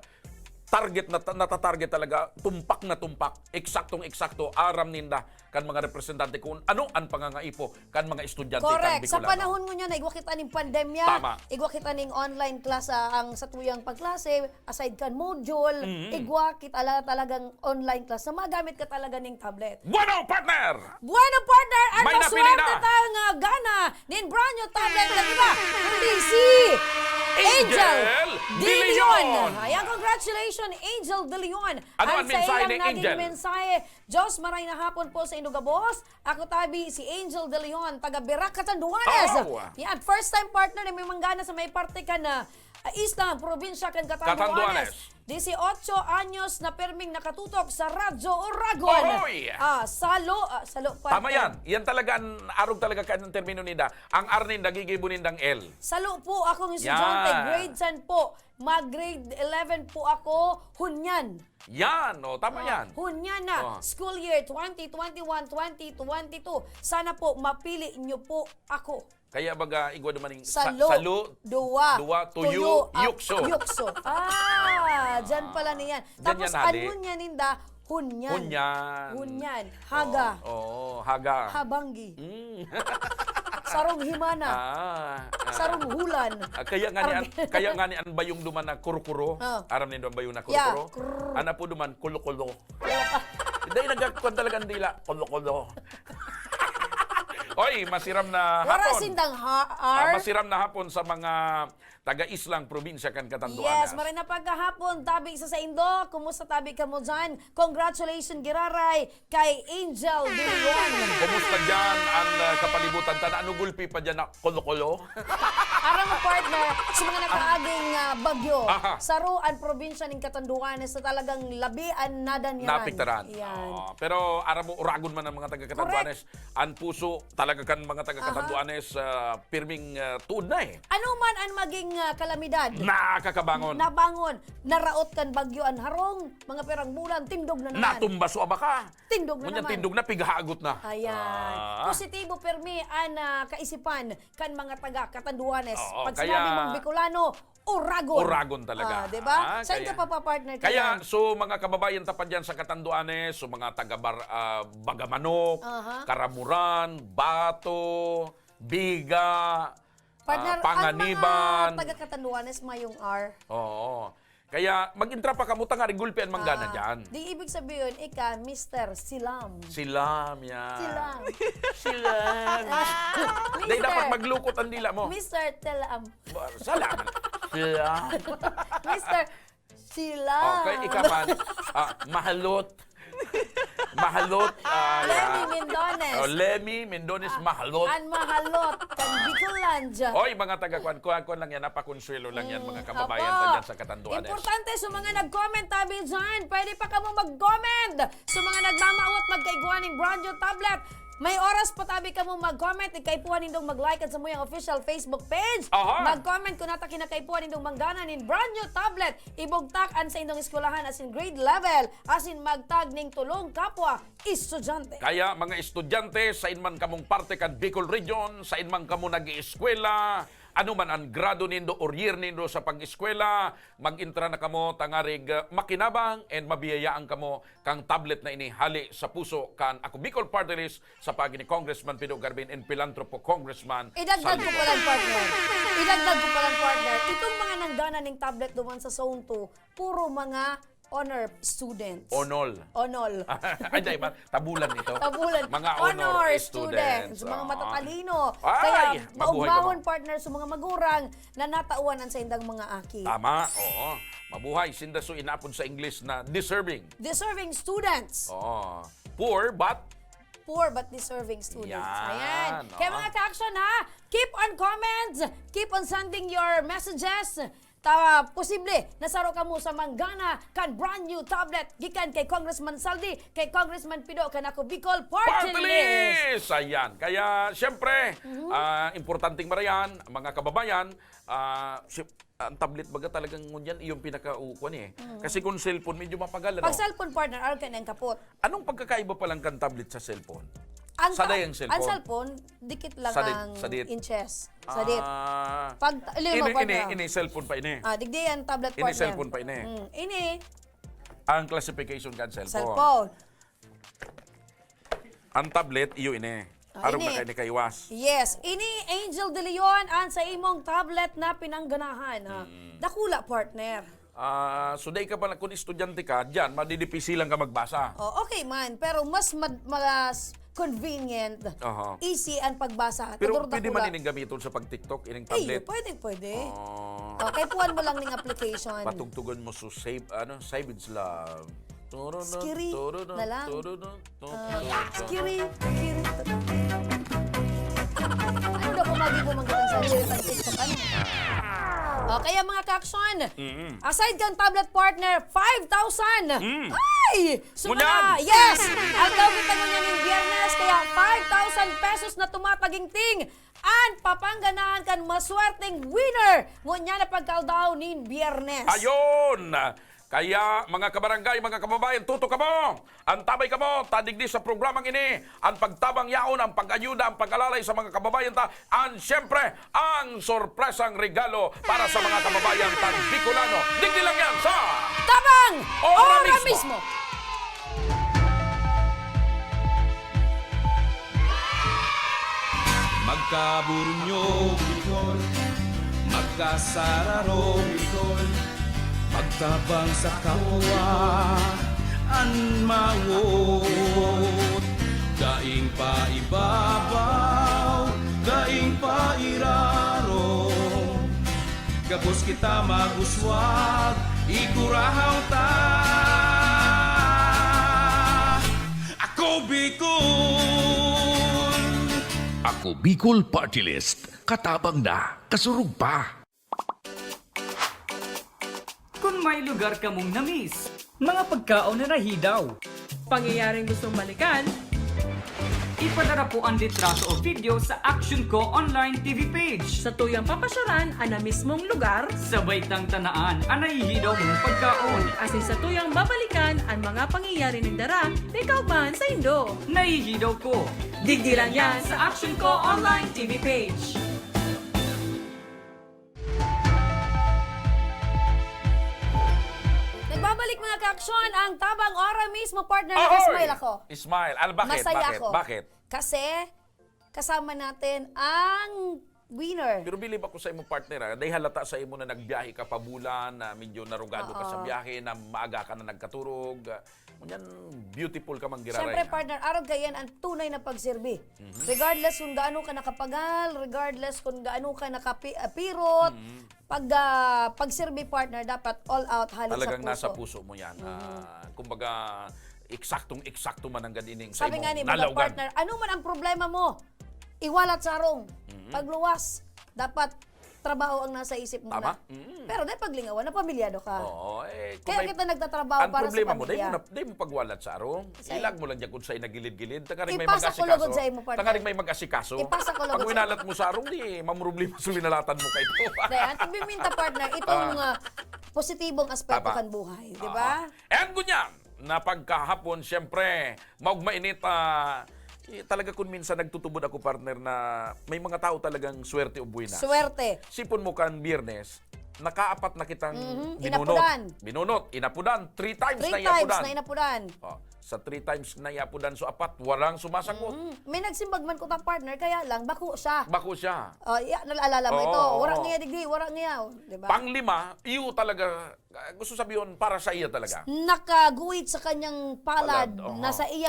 target na natatarget talaga, tumpak na tumpak, eksaktong-eksakto, aram ninda kan mga representante kung ano ang pangangaipo kan mga estudyante kan Correct. Bicolano. Sa panahon mo niya na igwa kita ning pandemya, igwa kita ning online class ang sa tuyang pagklase, aside kan module, igwa kita talagang online class na magamit ka talaga ning tablet. Bueno, partner! Bueno, partner! Ang May napili maswerte na! tayo nga gana nin brand new tablet na iba, kundi si Angel De Leon. Ayan, congratulations, Angel De Leon. Ano ang mensahe ni naging Angel? mensahe, Diyos maray na hapon po sa Indugabos. Ako tabi si Angel De Leon, taga Birac, Catanduanes. Yan, first time partner na may manggana sa may parte ka na isla, probinsya kan Catanduanes. 18 anyos na perming nakatutok sa Radyo Oragon. Salo partner. Tama yan. Yan talaga, arog talaga ka ng termino nida. Ang arnin, nagigibo nindang L. Salo po akong estudyante, grade 10 po. Mag-grade 11 po ako, hunyan. Yan, tama yan. Hunyan na. School year 2021-2022. Sana po mapili niyo po ako. Kaya baga, igwa naman yung Salo, duwa, tuyo, yukso. Yukso. Dyan pala niyan. Tapos, ano niya ninda? Hunyan. Hunyan. Haga. Haga. Habanggi. Sarong himana. Sarong hulan. Kaya nga ni an bayong duman na kuro-kuro. Aram ni duman bayong na kuro-kuro. Ana po duman kulo-kulo. Dahil nagkakon talagang dila. Kulo-kulo. Oy, masiram na hapon. Warasindang masiram na hapon sa mga taga-islang probinsya kan Catanduanes. Yes, maray na pagkahapon, tabi isa sa Indo. Kumusta tabi ka mo dyan? Congratulations, Giraray, kay Angel De Leon. Kumusta dyan ang kapalibutan? Ano gulpi pa dyan na kolo-kolo? Arang mo partner, sa mga nakaaging bagyo, saruan probinsya ng Catanduanes na talagang labian nadan yan. Napiktaran. Pero aram mo, uragon man ang mga taga-Catanduanes. Ang puso talaga kan mga taga-Catanduanes pirming tuod na Ano man ang maging kalamidad? Nakakabangon. Nabangon. Naraot kan bagyoan harong, mga perang bulan, tindog na naman. Natumbaso baka. Tindog na naman. Tindog na, pigahagot na. Ayan. Positibo permi ang kaisipan kan mga taga-Catanduanes. Pag sinabi mong Bicolano, Oragon. Oragon talaga. Diba? Saan ka papapartner ka Kaya, yan? so mga kababayan tapat dyan sa Catanduanes, so mga taga Bagamanok, Karamuran, Bato, Biga, Partner, Panganiban. ang mga taga-Catanduanes, mayong R. Oo. Kaya mag-intra pa kamuta nga rigulpi ang manggana dyan. Di ibig sabihin, ika, Mr. Silam. Silam yan. Silam. Silam. Dahil dapat maglukot ang dila mo. Mr. Telam. Salamat. Silam. Mr. Silam. Okay, ikaman. Mahalot. Mahalot. Lemmy Mendones. Lemmy Mendones Mahalot. An Mahalot. Kan Bicolandia. Oy, mga taga-kuan lang yan, napakonsuelo lang yan, mga kababayan Opo. dyan sa Catanduanes. Importante, sa mga nag-comment tabi dyan, pwede pa ka mo mag-comment. Sa mga nagmamaot, magkaiguan ng brand new tablet. May oras pa tabi ka mo mag-comment, ikaipuan nindong mag-like at sa mo yung official Facebook page. Mag-comment kung nata kinakaipuan nindong manggana nin brand new tablet. Ibugtakan sa indong eskwelahan as in grade level, as in magtag ning tulong kapwa estudyante. Kaya mga estudyante, sa inman kamong parte kan Bicol Region, sa inman kamo nag-ieskwela, ano man ang grado nindo or year nindo sa pag-eskwela, mag-intra na kamo tangarig makinabang and mabiyayaan kamo kang tablet na inihali sa puso kan ako Bicol Party List sa pagi ni Congressman Pido Garbin and Pilantropo Congressman Idagdag ko Saldico. palang partner. Itong mga nanggana ning tablet duman sa Zone 2, puro mga honor students. Onol. Onol. Ay, di ba? Tabulan ito. Tabulan. Mga honor students. Mga matatalino. Ay, Kaya mabuhay maugmahon ka partner sa mga magurang na natauanan sa indang mga aki. Tama, oo. Mabuhay. Sindaso inapon sa English na deserving. Deserving students. Oo. Poor but Poor but deserving students. Yan, Ayan. oo. Kaya mga ka-action ha, keep on comments, keep on sending your messages. Posible, nasaro ka mo sa manggana kan brand new tablet gikan kay Congressman Saldi, kay Congressman Pido, kan ako Bicol Party List. Ayan. Kaya, syempre, importanteng marayan, mga kababayan, ang tablet baga talagang ngunyan, yung pinaka-ukuan eh. Kasi kung cellphone, medyo mapagal. Pag cellphone partner, araw ka ng kapot. Anong pagkakaiba palang kan tablet sa cellphone? Ang Saday ang cellphone? Ang cellphone, dikit lang ang Sadit. inches. Sadit. Pag, Ini cellphone pa ini. digdi ang tablet Ini partner. cellphone pa ini. Ini, Ang classification kan cellphone. cellphone. Ang tablet, iyo ini. Araw ini. na kayo ni kaiwas. Yes, ini Angel De Leon ang sa imong tablet na pinangganahan. Dakula partner. So day ka pala, kung estudyante ka, dyan, madidipisi lang ka magbasa. Okay man, pero mas convenient, easy ang pagbasa. Pero Kaduro pwede dakula. man ining gamiton sa pag-TikTok, ining Ay, tablet. pwede. Okay, puwan mo lang ng application. Patugtugan mo so Savage Love. Skiri na lang. Skiri. Ano daw kung mag-ibumanggatang sa TikTok? Ano? Kaya mga ka-action, aside kang tablet partner, 5,000! Ay! Ngunyan! Yes! Ang daw kita ngunyan ng Biyernes, kaya 5,000 pesos na tumatagingting ang papangganahan kan maswerteng winner ngunyan na pagkaldaw nin Biyernes. Ayun! Kaya mga kabarangay, mga kababayan, tuto ka mo! Antabay ka mo! Tadigdi sa programang ini, ang pagtabang yaon, ang pag-ayuda, ang pag-alalay sa mga kababayan ta, and syempre, ang sorpresang regalo para sa mga kababayan tan Bicolano. Digdi lang yan sa Tabang! Ora Ora mismo! mismo! Magkaburunyo, Bicol. Magkasararo, Bicol. Magtabang sa kapwa, anmawot. Daing pa ibabaw, daing pa iraro. Gabos kita maguswag, igurahaw ta. Ako Bicol! Ako Bicol Party List. Katabang na, kasurug pa. Kung may lugar ka mong namiss, mga pagkaon na nahidaw, Pangyayaring gustong balikan, ipadara po ang litrato o video sa Action Ko Online TV page. sa tuyang papasyaran ang na mismong lugar, Sabay tang tanaan ang nahihidaw mong pagkaon. asin sa tuyang babalikan ang mga pangyayari ng dara na ikauban sa Indo. Nahihidaw ko. Digdi lang yan sa Action Ko Online TV page. mga ka-aksyon, ang tabang ora mismo partner na Ahoy! smile ako. Smile. Bakit? Masaya Bakit? ako. Bakit? Kasi kasama natin ang winner. Pero bilib ako sa imo partner, dahil halata sa imo na nagbiyahe ka pa bulan, na medyo narugado ka sa biyahe, na maaga ka na nagkaturog. Ngunyan, beautiful ka manggiray. Siyempre partner, araw kayan ang tunay na pagserbi. Regardless kung gaano ka nakapagal, regardless kung gaano ka nakapirot, pagserbi partner, dapat all out, halos Talagang sa puso. nasa puso mo yan. Kumbaga, eksaktong-eksakto man ang ganining sa Sabi nga imong ni mga nalawgan. partner, ano man ang problema mo, iwalat sarong. Pagluwas, dapat trabaho ang nasa isip mo Tama? na. Pero dahil paglingawan, na pamilyado ka. Oo, kung Kaya may- kita nagtatrabaho ang para sa problema mo, pamilya. dahil mo pagwalat sa arong. Ilag mo lang dyan kung sa'y nagilid-gilid. Takaring may Ipasa ko lugod mag-asikaso. sa imo, partner. Takaring may mag-asikaso. Ipasa ko lugod Pag sa winalat mo sa arong, di mamroblema sa linalatan mo kayo. Dahil ang biminta partner, itong mga positibong aspekto Tama. kan buhay. Di ba? And ganyan, na pagkahapon, siyempre, maugmainit, talaga kung minsan nagtutubod ako partner na may mga tao talagang swerte o buwinas. Swerte. Sipon mo kan Biyernes, nakaapat na kitang Inapudan. Inapudan. 3 times na 3 times iapudan. na inapudan. Oh, sa 3 times na iapudan, so apat, walang sumasagot. May nagsimbag man ko tang partner, kaya lang, bako siya. Bako siya. Nalaalala mo Oo, ito. Wara oo. niya, digdi, wara niya. Di ba? Panglima, iyo talaga, gusto sabihin, para sa iya talaga. Nakaguhit sa kanyang palad, Palad, oo. nasa iya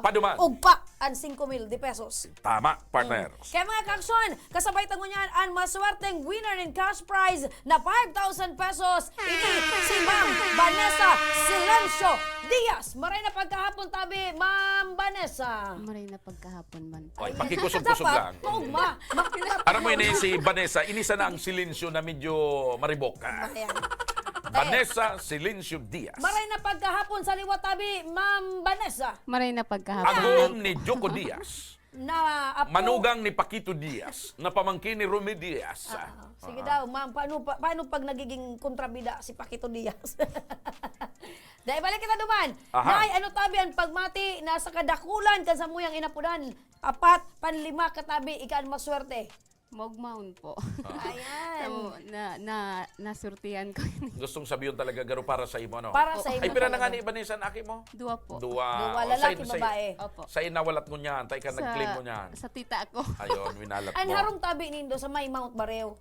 Paduman. ugpa ang 5,000 pesos. Tama, partner. Kaya mga kaksyon, kasabay tango niyan ang maswerteng winner in cash prize na 5,000 pesos. Ini si Ma'am Vanessa Silencio Diaz. Maray na pagkahapon tabi, Ma'am Vanessa. Maray na pagkahapon man. Ay, pakikusog-kusog lang. Maugma. Alam mo yun si Vanessa, inisa na ang silensyo na medyo maribok. Ayan. Vanessa Silencio Diaz. Maray na pagkahapon sa liwat tabi, Ma'am Vanessa. Maray na pagkahapon. Agom ni Joko Diaz. Na apo. Manugang ni Paquito Diaz. Na pamangkin ni Romy Diaz. Sige daw, ma'am, paano pag nagiging kontrabida si Paquito Diaz? Dahil balik kita duman. Aha. Nay, ano tabi ang pagmati nasa kadakulan kan sa muyang inapudan. 4, 5 katabi, ikaan maswerte. Mogmaon po. Ayan. So, nasurtihan ko. Gustong sabihin talaga garo para sa imo, no? Para sa imo Ay, pira na nga talaga. ni Vanessa ang aki mo? Dua po. Dua. Dua, lalaki, babae. Opo. Sa inawalat mo niyan, tay ka nag-claim mo niyan. Sa tita ako. Ayun, winalat Ang mo. harong tabi nindo sa may Mount Bareo.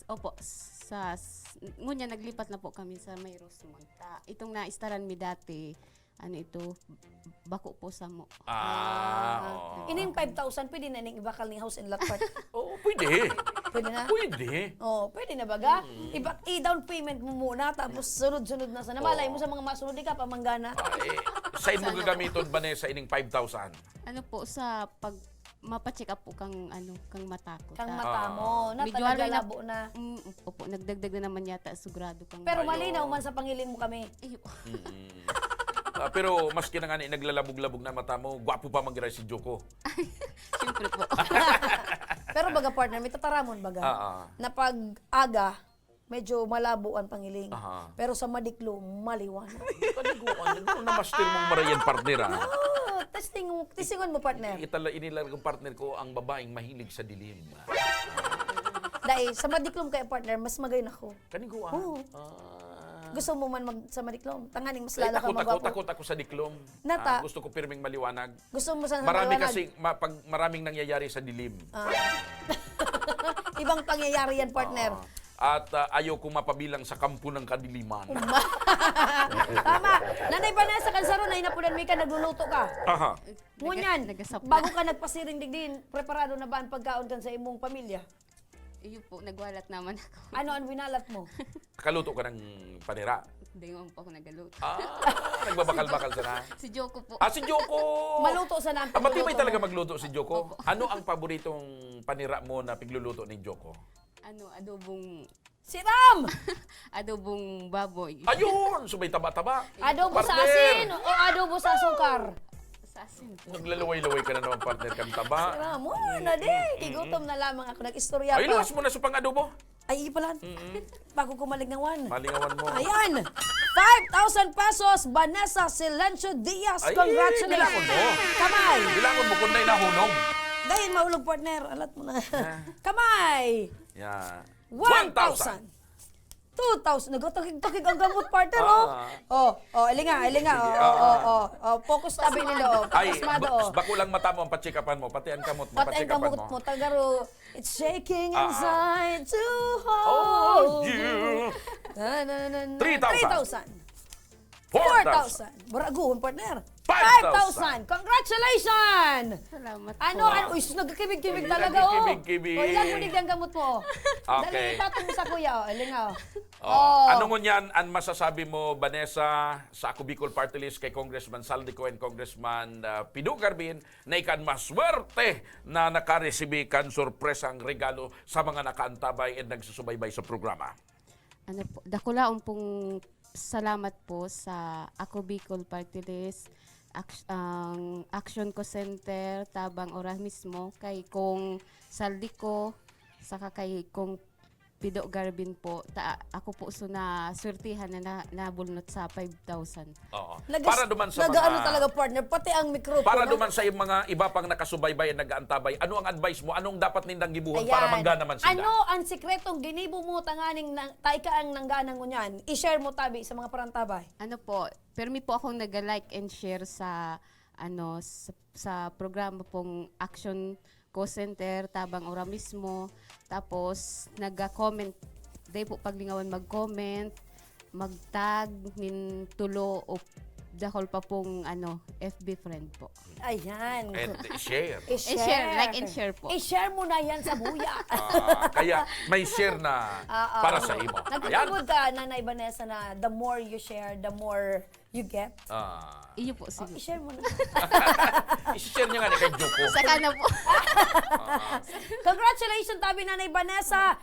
Opo. Ngunya naglipat na po kami sa may Rosemont. Itong naistaran mi dati, ano ito, bako po sa mo. Oo. Ining 5,000, pwede na ning ibakal ni house and lot part. Oo, pwede. Pwede na? Pwede. Oh, pwede na baga? I-down payment mo muna, tapos sunod-sunod na sa namalay mo sa mga masunod, di ka pamanggana. Saan mo gagamiton, Vanessa, ining 5,000? Ano po, sa pag mapacheck up po kang mata ko. Kang mata mo, na Medyo talaga alay na- labo na. Opo, nagdagdag na naman yata, sigurado kang... Pero Ayun. malinaw man sa pangiling mo kami. Pero maski na nga ni naglalabog-labog na mata mo, gwapo pa mangiray si Joko. Siyempre po. Pero baga partner, may tataramon baga. Na pag aga, medyo malabo ang pangiling. Aha. Pero sa madiklo, maliwanag. Kaniguan, ano na master mong marayan partner, ha? Oh, testingon mo partner. Inilag ng partner ko ang babaeng mahilig sa dilim. Dahil sa madiklom kaya partner, mas magayon ako. Kaniguan. Oo. Gusto mo man sa madiklom? Tanganing mas Ay, lalo ka magwapo. takot ako sa diklom. Nata. Gusto ko pirming maliwanag. Gusto mo sa Marami maliwanag? kasi, pag maraming nangyayari sa dilim. Ibang pangyayari yan partner. At ayaw ko mapabilang sa kampo ng kadiliman. Tama. Nanay Vanessa, kansaro na inapunan mi ka, nagluluto ka. Aha. Ngunyan, Nagasap na. bago ka nagpasiring digdin, preparado na ba ang pagkaon kan sa imong pamilya? Iyo po, nagwalat naman ako. Ano ang winalat mo? Kaluto ka ng panira. Hindi mo po ako nagaluto. Nagbabakal-bakal ka na. Si Joko po. Si Joko! Maluto sa namin. Matibay talaga magluto si Joko. Ano ang paboritong panira mo na pigluluto ni Joko? Adobong... Siram! Adobong baboy. Ayun! Subay taba-taba. Adobo sa Partner! asin o adobo sa asukar? Sa asin po. Naglalaway-laway ka na naman, partner, kang taba. Siram, na di. Igutom na lamang ako. Nag-istorya Ay, pa. luwas mo na sa pang-adobo. Ay, pala. Bago ko malignawan. Malingawan mo. Ayan! 5,000 pesos, Vanessa Silencio Diaz. Ay, Congratulations! bilangon mo. Kamay! Bilangon mo kung nahulog. Dahil maulog partner, alat mo na. Kamay! Yeah. 1,000. 2,000. Nagtukig-tukig ang gamot, partner, ilinga. Focus tabi nila, Ay, Focus mado, bako lang mata mo ang patsikapan mo, pati ang kamot mo, Pati ang patsikapan gamot mo. mo, tagaro. It's shaking Ah, ah. inside to Oh, hold you. 3,000. 4,000. 4,000. Baraguhon, partner. 5,000. 5,000. Congratulations! Salamat Ano? Uy, nagkikibig-kibig talaga, Nagkikibig-kibig. O, ilan mo ang gamot mo? Okay. Dali, itatong mo sa kuya, Lingaw. Ano mo niyan ang masasabi mo, Vanessa, sa Ako Bicol Party List kay Congressman Saldico and Congressman Pido Garbin na ikan maswerte na nakaresibi kan sorpresang regalo sa mga nakaantabay at nagsusubaybay sa programa? Ano po, dakulaon pong salamat po sa Ako Bicol Party List, Action Ko Center, Tabang Oras mismo, kay Kong Saldico, saka kay Kong Pido Garbin po. Ako po na swertihan na nabulnot sa 5,000. Oo. Para duman sa mga... Ano talaga, partner, pati ang mikropono. Para duman sa mga iba pang nakasubaybay at nag-aantabay, ano ang advice mo? Anong dapat nindang gibuhon para manggana man sila? Ano ang sikretong ginibo mo tanganing taika ang nangganang ngunyan? I-share mo tabi sa mga parantabay. Ano po, permi po akong nag-like and share sa sa programa pong Action Ko Center, Tabang Ora mismo. Tapos nag-comment, day po paglingawan mag-comment, mag-tag, nin tulo o dahol pa pong FB friend po. Ayan. And share. I-share, like and share po. I-share mo na yan sa buya. Kaya may share na para sa imo. Ayan. Nagtutugod ka, Nanay Vanessa, na the more you share, the more you get. Iyo po, sige. I-share mo na. I-share niya nga ni kay Joko. Saka na po. Congratulations, tabi Nanay Vanessa.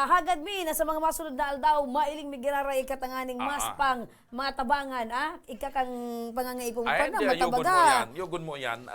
Hagad mi na sa mga masunod na aldaw, mailing migiraray katanganing mas pang matabangan, ikakang pangangaipong pa na matabaga. Yugon mo yan.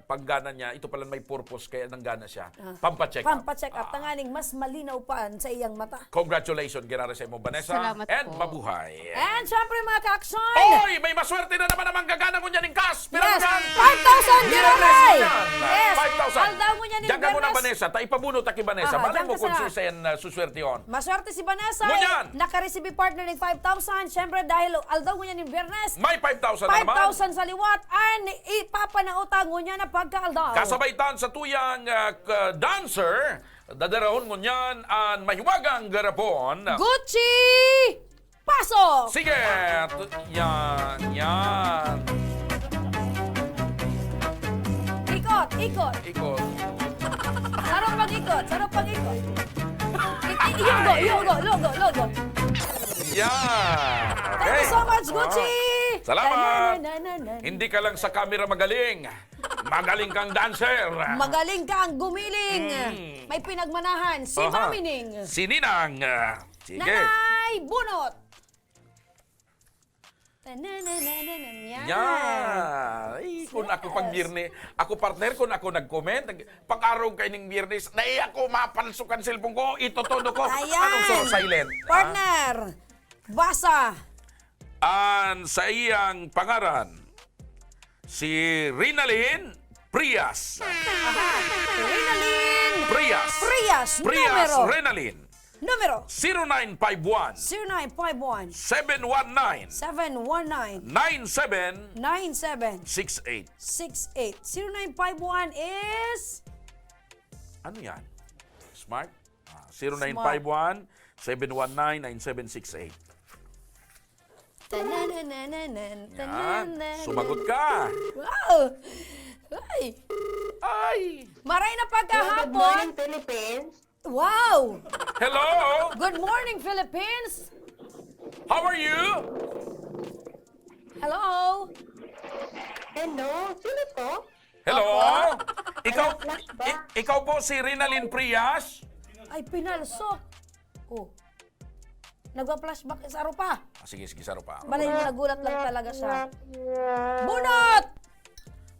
Paggana niya, ito pala may purpose kaya nanggana siya. Pampacheck up. Pampacheck up, tanganing mas malinaw pa sa iyang mata. Congratulations, ginara sa imo, Vanessa. Salamat and po. mabuhay. And syempre mga ka-aksyon! Oy! May maswerte na naman ang manggagana ko niyan ng cash. Pero Yes! yan, 5,000 giraray! Yes! 5,000. Aldaw mo niyan Diyan ka muna, Vanessa. Taipabunot aki, Vanessa. Malay mo kung susayan suswerte yun. Maswerte si Vanessa. Ngunyan! Naka-receive partner ng 5,000. Syempre dahil aldaw mo niyan ng Biyernes. May 5,000 na naman. 5,000 sa liwat. And ipapanautang mo niya na pagka-aldaw. Kasabaitan sa tuyang dancer, dadarahon mo niyan ang mahiwagang garapon. Gucci! Pasok! Sige! Yan. Ikot! Ikot. Sarap pag-ikot! Logo! Yan. Okay. Thank you so much, Gucci! Salamat! Na. Hindi ka lang sa camera magaling. Magaling kang dancer. Magaling kang gumiling. May pinagmanahan. Si Mamining. Si Ninang. Sige. Nanay Bunot. Yan. Ay, kung ako pag Biyernes, ako partner, kung ako nag-comment, pag-araw kayo ng Biyernes, na ako mapansukan cellphone ko, itotono ko. Ayan. Anong so silent? Partner. Basa. Sa iyang pangaran, si Rinalyn Prias. Rinalyn. Prias. Numero. Rinalyn. Numero. 0951 0951 719 719 9768. 68. 0951 is... Ano yan? Smart? 0951 719 9768. Yan. Sumagot ka. Wow! Ay! Maray na pagkahapon. Good morning, Philippines. Wow! Hello? Good morning, Philippines! How are you? Hello? Hello, sino po? Hello? Ikaw po si Rinalyn Prias? Ay, pinalsok. Oh. Nagwa-flashback sa pa. Sige, saro pa. Balay mo, nagulat lang talaga siya. Bunot!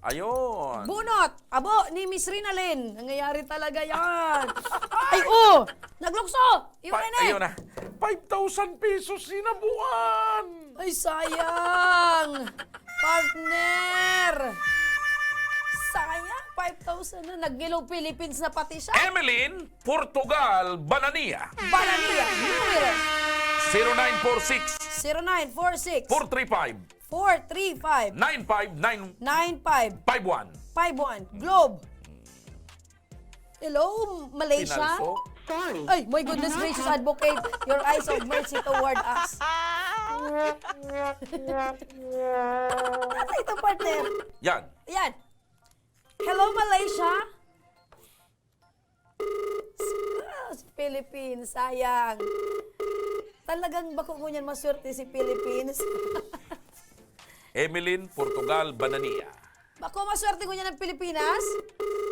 Ayun. Bunot! Abo, ni Miss Rinalyn. Nangyayari talaga yan. Ay, oh! Naglukso! Ayun na. 5,000 pesos sinabuan. Ay, sayang! Partner! Sayang! 5,000 na. Nagilong Philippines na pati siya. Emeline Portugal Banania. Banania, numero 0946 0946 435 435 9551. 9551 Globe. Hello, Malaysia? Pinalso. Ay, my goodness gracious, advocate your eyes of mercy toward us. Ano ito, partner? Yan. Yan. Hello, Malaysia? Philippines, sayang. Talagang bako ko niyan maswerte si Philippines. Emeline Portugal Banania. Bako maswerte ko niyan ng Pilipinas.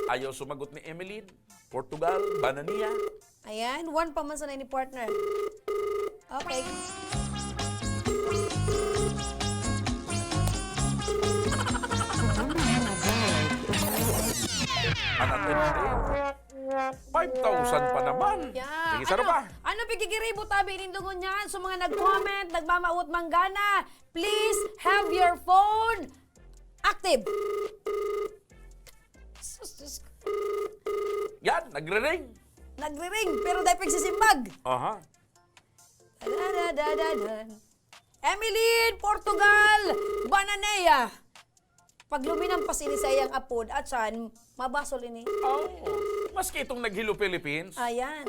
Ayaw sumagot ni Emeline Portugal Banania. Ayan, one pa man sa ni partner. Okay. Anak Emeline. 5,000 pa naman. Yeah. Sige, saro pa. Ano pigigiribo tabi nindungon niyan? So mga nag-comment, nagmamaut manggana, please have your phone active. Sus. Yan, nagre-ring. Nagre-ring, pero dahil pagsisimbag. Aha. Emeline, Portugal, Bananea. Pag luminang pa sini sa iyang apod at saan, mabasol ini. Oh, maski itong naghilo Philippines. Ayan.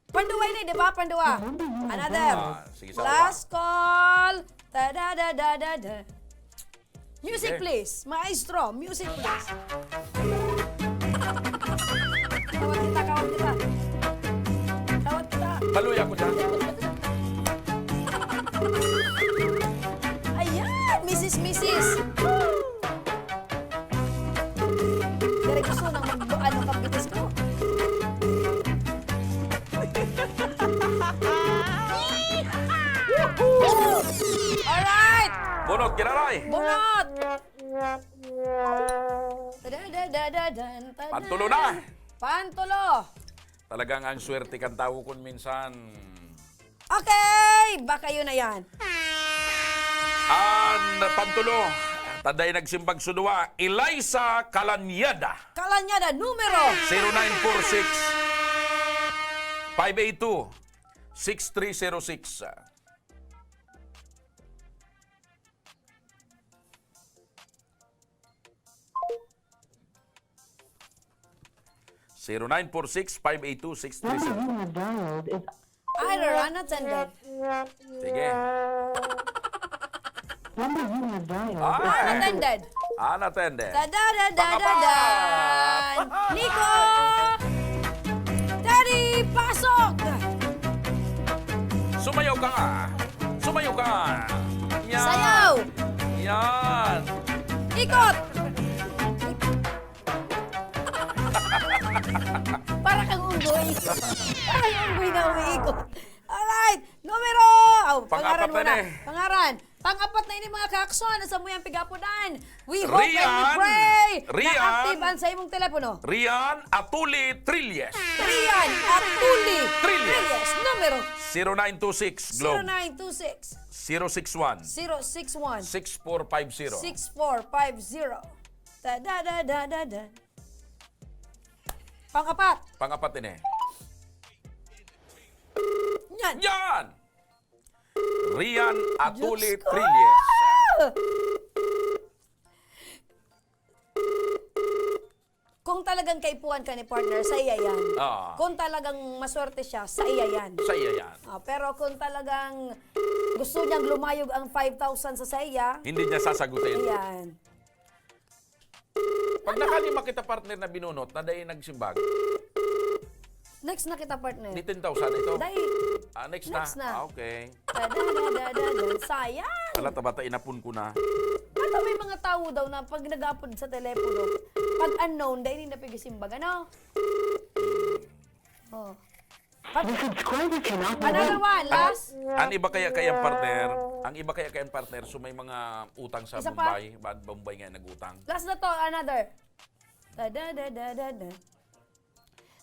Panduwa ini, di ba? Panduwa. Another. Sige, saro pa. Last call. Ta-da-da-da-da-da. Music Sige. please. Maestro, music please. Kawat kita. Kawat kita. Baluya ko dyan. Ayan, Mrs. Dari gusto nang mag-ano kapitis ko. Alright! Bunot, kinaray. Bunot! Tadadadadadan, tada. Pantulo na. Pantulo. Talagang ang swerte kang tao kun minsan. Okay! Baka yun na yan. Ang pantulo, taday nagsimbag sudwa, Eliza Calanyada. Kalanyada, numero 0946 582 6306. 0946-582-6307. either unattended. Sige. Unattended. Unattended. Da-da-da-da-da-dan. Nico! Daddy, pasok! Sumayaw ka nga. Sumayaw ka. Yan. Sayaw! Yan. Ikot! Para kang unggoy. Para kang unggoy na umiikot. Alright, numero! Oh, pangaran Pang-apat mo na na. eh. Pangaran. Pang-apat na ini mga kakson. Sa mo yung pigapunan. We hope and we Rian. pray Rian. na active ang sa imong telepono. Rian Atuli Trilles. Rian Atuli Trilles. Numero 0926 Globe 0926 061 061 6450. 6450. Da-da-da-da-da-da. Pang-apat. Pangapat din eh. Yan. Yan! Rian Atuli Diyos ko! Trilles. Kung talagang kaipuan ka ni partner, sa iya yan. Ah. Kung talagang maswerte siya, sa iya yan. Sa iya yan. Pero kung talagang gusto niyang lumayog ang 5,000 sa saya, Hindi niya sasagutin. yan. Pag nakalima kita partner na binunot, na dahil nagsimbag, Next na kita partner. ni 10,000 ito. Dahil, Next Next na. Okay. sayang. Wala tabata, inapun ko na. Ano may mga tao daw na pag nag-upload sa telepono, pag unknown, dahil hindi na pag-isimbag, ano? Oh. Another one, last. Ang iba kaya kayang partner, so may mga utang sa Isa pa? Bombay. Bad Bombay nga nagutang. Last na to, another. Da-da-da-da-da-da.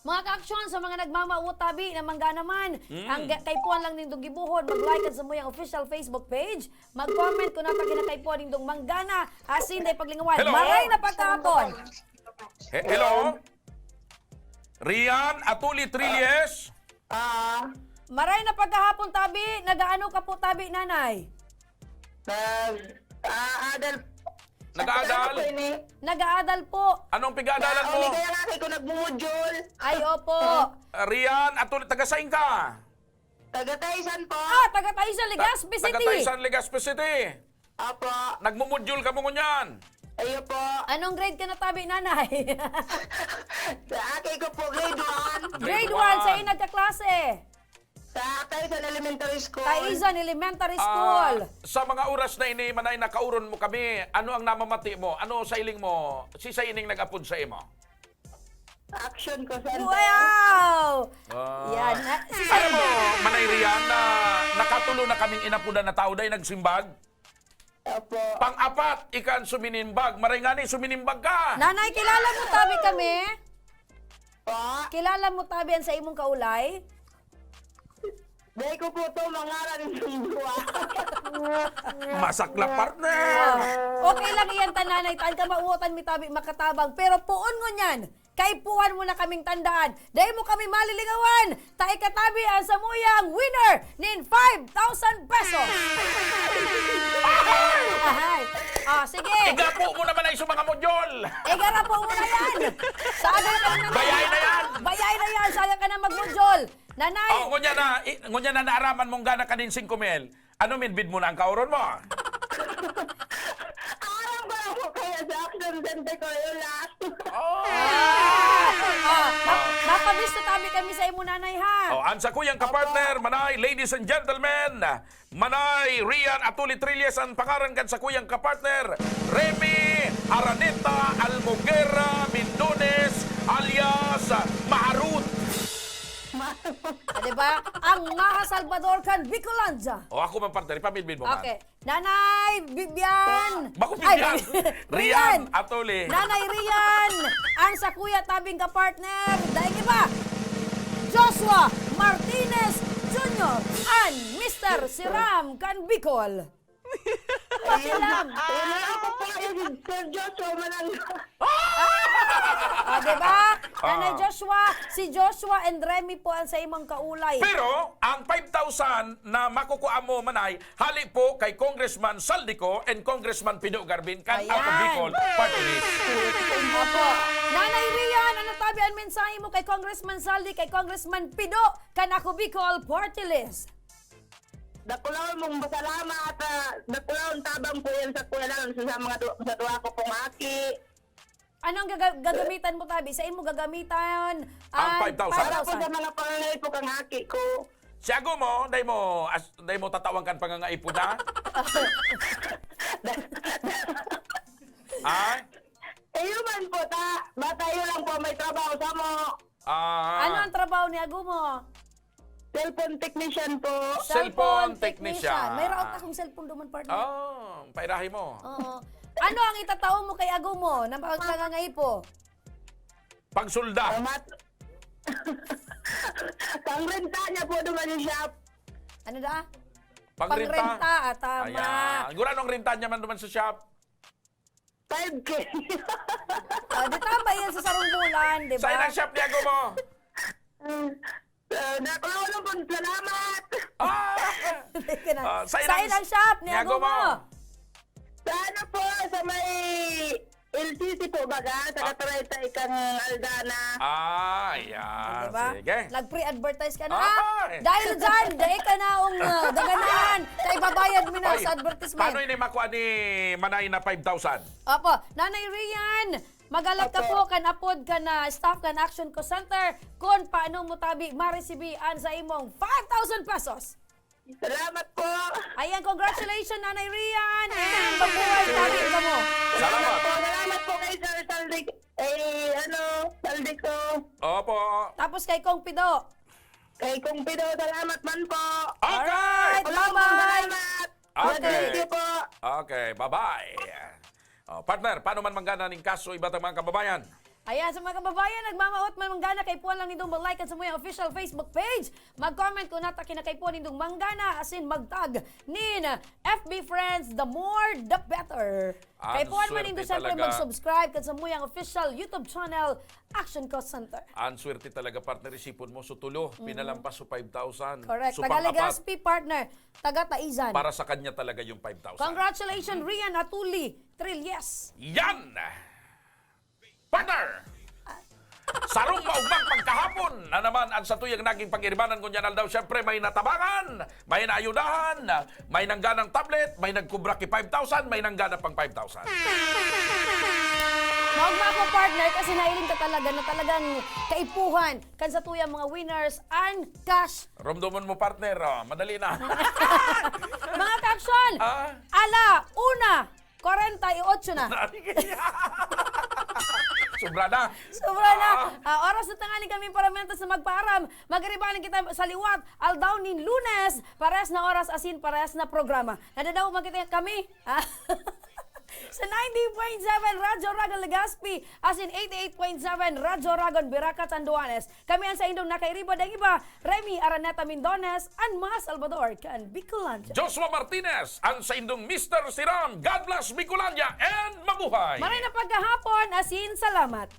Mga ka-aksyon sa mga nagmamautabi na mangga naman, ang kaypuan lang nindong gibuhon, mag-like at sa muyang official Facebook page, mag-comment kung nata kinakaypuan nindong manggana, asin day paglingawan. Hello? Maray na pagkahapon. Hello? Rian Atuli Trilles? Maray na pagkahapon tabi, nagaano ka po tabi nanay? Nag-aadal? Nag-aadal po. Anong pig-aadalan mo? Kaya nga kayo kung nagmumudjol. Ay, opo. Rian Atuli, taga-sain ka? Taga-Taysan po. Taga Taysan, Legazpi City. Taga-Taysan, Legazpi City. Opo. Nagmumudyol ka mo ngunyan. Ayo po. Anong grade ka na tabi nanay? Sa akin ko po, grade 1. Grade 1 sa nagkaklase. Sa Taysan Elementary School. Taysan Elementary School. Sa mga oras na ini, manay nakauron mo kami, ano ang namamati mo? Ano sa iling mo? Si sa ining nag-apod sa imo? Action ko sa Wow! Yan. Alam mo, Manay Rian, na nakatulo na kaming inapudan na tao dahil nagsimbag. Opo. Pang-apat, ikan suminimbag. Maray nga ni, suminimbag ka. Nanay, kilala mo tabi kami? Po. Kilala mo tabi ang sa imong kaulay? Dahil ko po ito, mangalan ng buwa. Masakla partner. Okay lang iyan tananay, taan ka mauotan mi tabi makatabang. Pero puon mo niyan, kay puwan mo na kaming tandaan. Dahil mo kami maliligawan, tayo katabi ang samuyang winner nin 5,000 pesos. Ahay. Sige. Igapo mo naman ay sa mga modyol. Igarapo mo na yan. Saga ka na. Bayay na yan. Bayay na yan. Saga ka na magmudyol. Nanay. Ngunya na naaraman mong gana kanin 5,000. Ano minbid mo na ang kauron mo? Arang ba ako kaya sa action center ko yung last? Napabisto tabi kami sa imo nanay ha. Ansa ko yung kapartner, manay, ladies and gentlemen, manay, Rian Atuli Trilles, ang pangaran kan sa kuyang kapartner, Remy Araneta Almoguera Mindones alias Maharut. Diba? Ang Maha Salvador kan Bicolandia. Ako man partner, ipamidbid mo man. Okay. Nanay Bibian. Bako Bibian. Rian Atuli. Nanay Rian. Ang sa kuya tabing ka-partner. Dahil iba, Joshua Martinez Jr. and Mr. Siram kan Bicol. Pasilam. Wala ako po yung Sir Joshua manang. Diba? Nanay Joshua, si Joshua and Remy po ang sa imong kaulay. Pero, ang 5,000 na makukuha mo, manay, hali po kay Congressman Saldico and Congressman Pido Garbin kan out of Bicol Party List. Opo. Nanay Rian, ano tabi ang mensahe mo kay Congressman Saldi, kay Congressman Pido, kan ako Bicol Party List? Nakulaon mong masalamat. Nakulaon tabang po yan sa kuya lang sa mga sa tuwa ko pong aki. Anong gagamitan mo tabi? Sa imo gagamitan Ang 5,000. Para po sa mga pangangay po kang aki ko. Siyago mo, day mo tatawang kan pangangaipo na? Ay? Man po ta. Batayo lang po may trabaho sa mo. Ano ang trabaho ni Ago mo? Cellphone technician po. Cellphone technician. May raot akong cellphone duman partner. Pairahi mo. Oo. Ano ang itatao mo kay Ago mo na pangangaipo? Pagsulda. Pangrenta niya po naman yung shop. Ano da? Pangrenta. Tama. Ayan. Gura nung renta niya man duman sa shop. 5K. Di tama yan sa sarong bulan, di ba? Saan ang shop niya mo? Nakulaw lang po. Salamat. Saan ang shop ni Ago mo? Sana po sa may LCC po baga, sa Katarayta ikang Aldana. Ayan. Diba? Sige. Nag-pre-advertise ka na. Ay. Dahil dyan, dahil ka na ang daganan. Kaya babayad mo na sa advertisement. Paano ini makuha ni Manay na 5,000? Opo. Nanay Rian, magalat ka po, kan apod ka na staff kan Action Co Center kung paano mo tabi maresibian sa imong 5,000 pesos. Salamat po. Ayan, congratulations, Nanay Rian. And mabuhay tabi ka mo. Salamat. Salamat po kay Sir Saldik. Saldik ko. Opo. Tapos kay Kong Pido. Kay Kong Pido, salamat man po. Okay. Alright, bye-bye. Okay. Thank you po. Okay, bye-bye. Partner, paano man manggana ng kaso iba't mga kababayan? Ayan, sa mga kababayan, nagmamaot manggana kay Puan lang nindong mag-like sa mga official Facebook page. Mag-comment kung nata kinakay Puan nindong manggana, asin mag-tag nin FB friends, the more the better. Kay Puan man nindong siyempre talaga. mag-subscribe sa mga official YouTube channel, Action Co Center. Ang swerte talaga, partner, isipon mo, sutulo, pinalampas so 5,000. Correct. So, Taga pang-apat, Legazpi partner, taga Taizan. para sa kanya talaga yung 5,000. Congratulations, Rian Atuli Trilles. Yan! Partner! Sarong maugmang pagkahapon na naman ang satuyang naging pag-iribanan ko niyan daw. Siyempre may natabangan, may naayudahan, may nangganang tablet, may nagkubra ki 5,000, may nanggana pang 5,000. Maugma ko partner kasi nailing ka talaga na talagang kaipuhan kan sa tuyang mga winners and cash. Romdomon mo, partner. Oh, madali na. Mga ka-action! Ala, una, 48 na. Sobra na. Sobra na. Oras na tangali kami para mentas na magpaaram. Mag-aribanan kita sa liwat. Aldaw nin Lunes. Parehas na oras asin parehas na programa. Nadadaw magkita kami. Sa 90.7 Radyo Ragon Legazpi, asin 88.7 Radyo Ragon Biraca Tanduanes. Kami ang sa indong nakairiba ng iba, Remy Araneta Mindones, and Mas Salvador kan Bicolandia. Joshua Martinez, ang sa indong Mr. Siram. God bless Bicolandia and mabuhay! Maray na pagkahapon, asin salamat.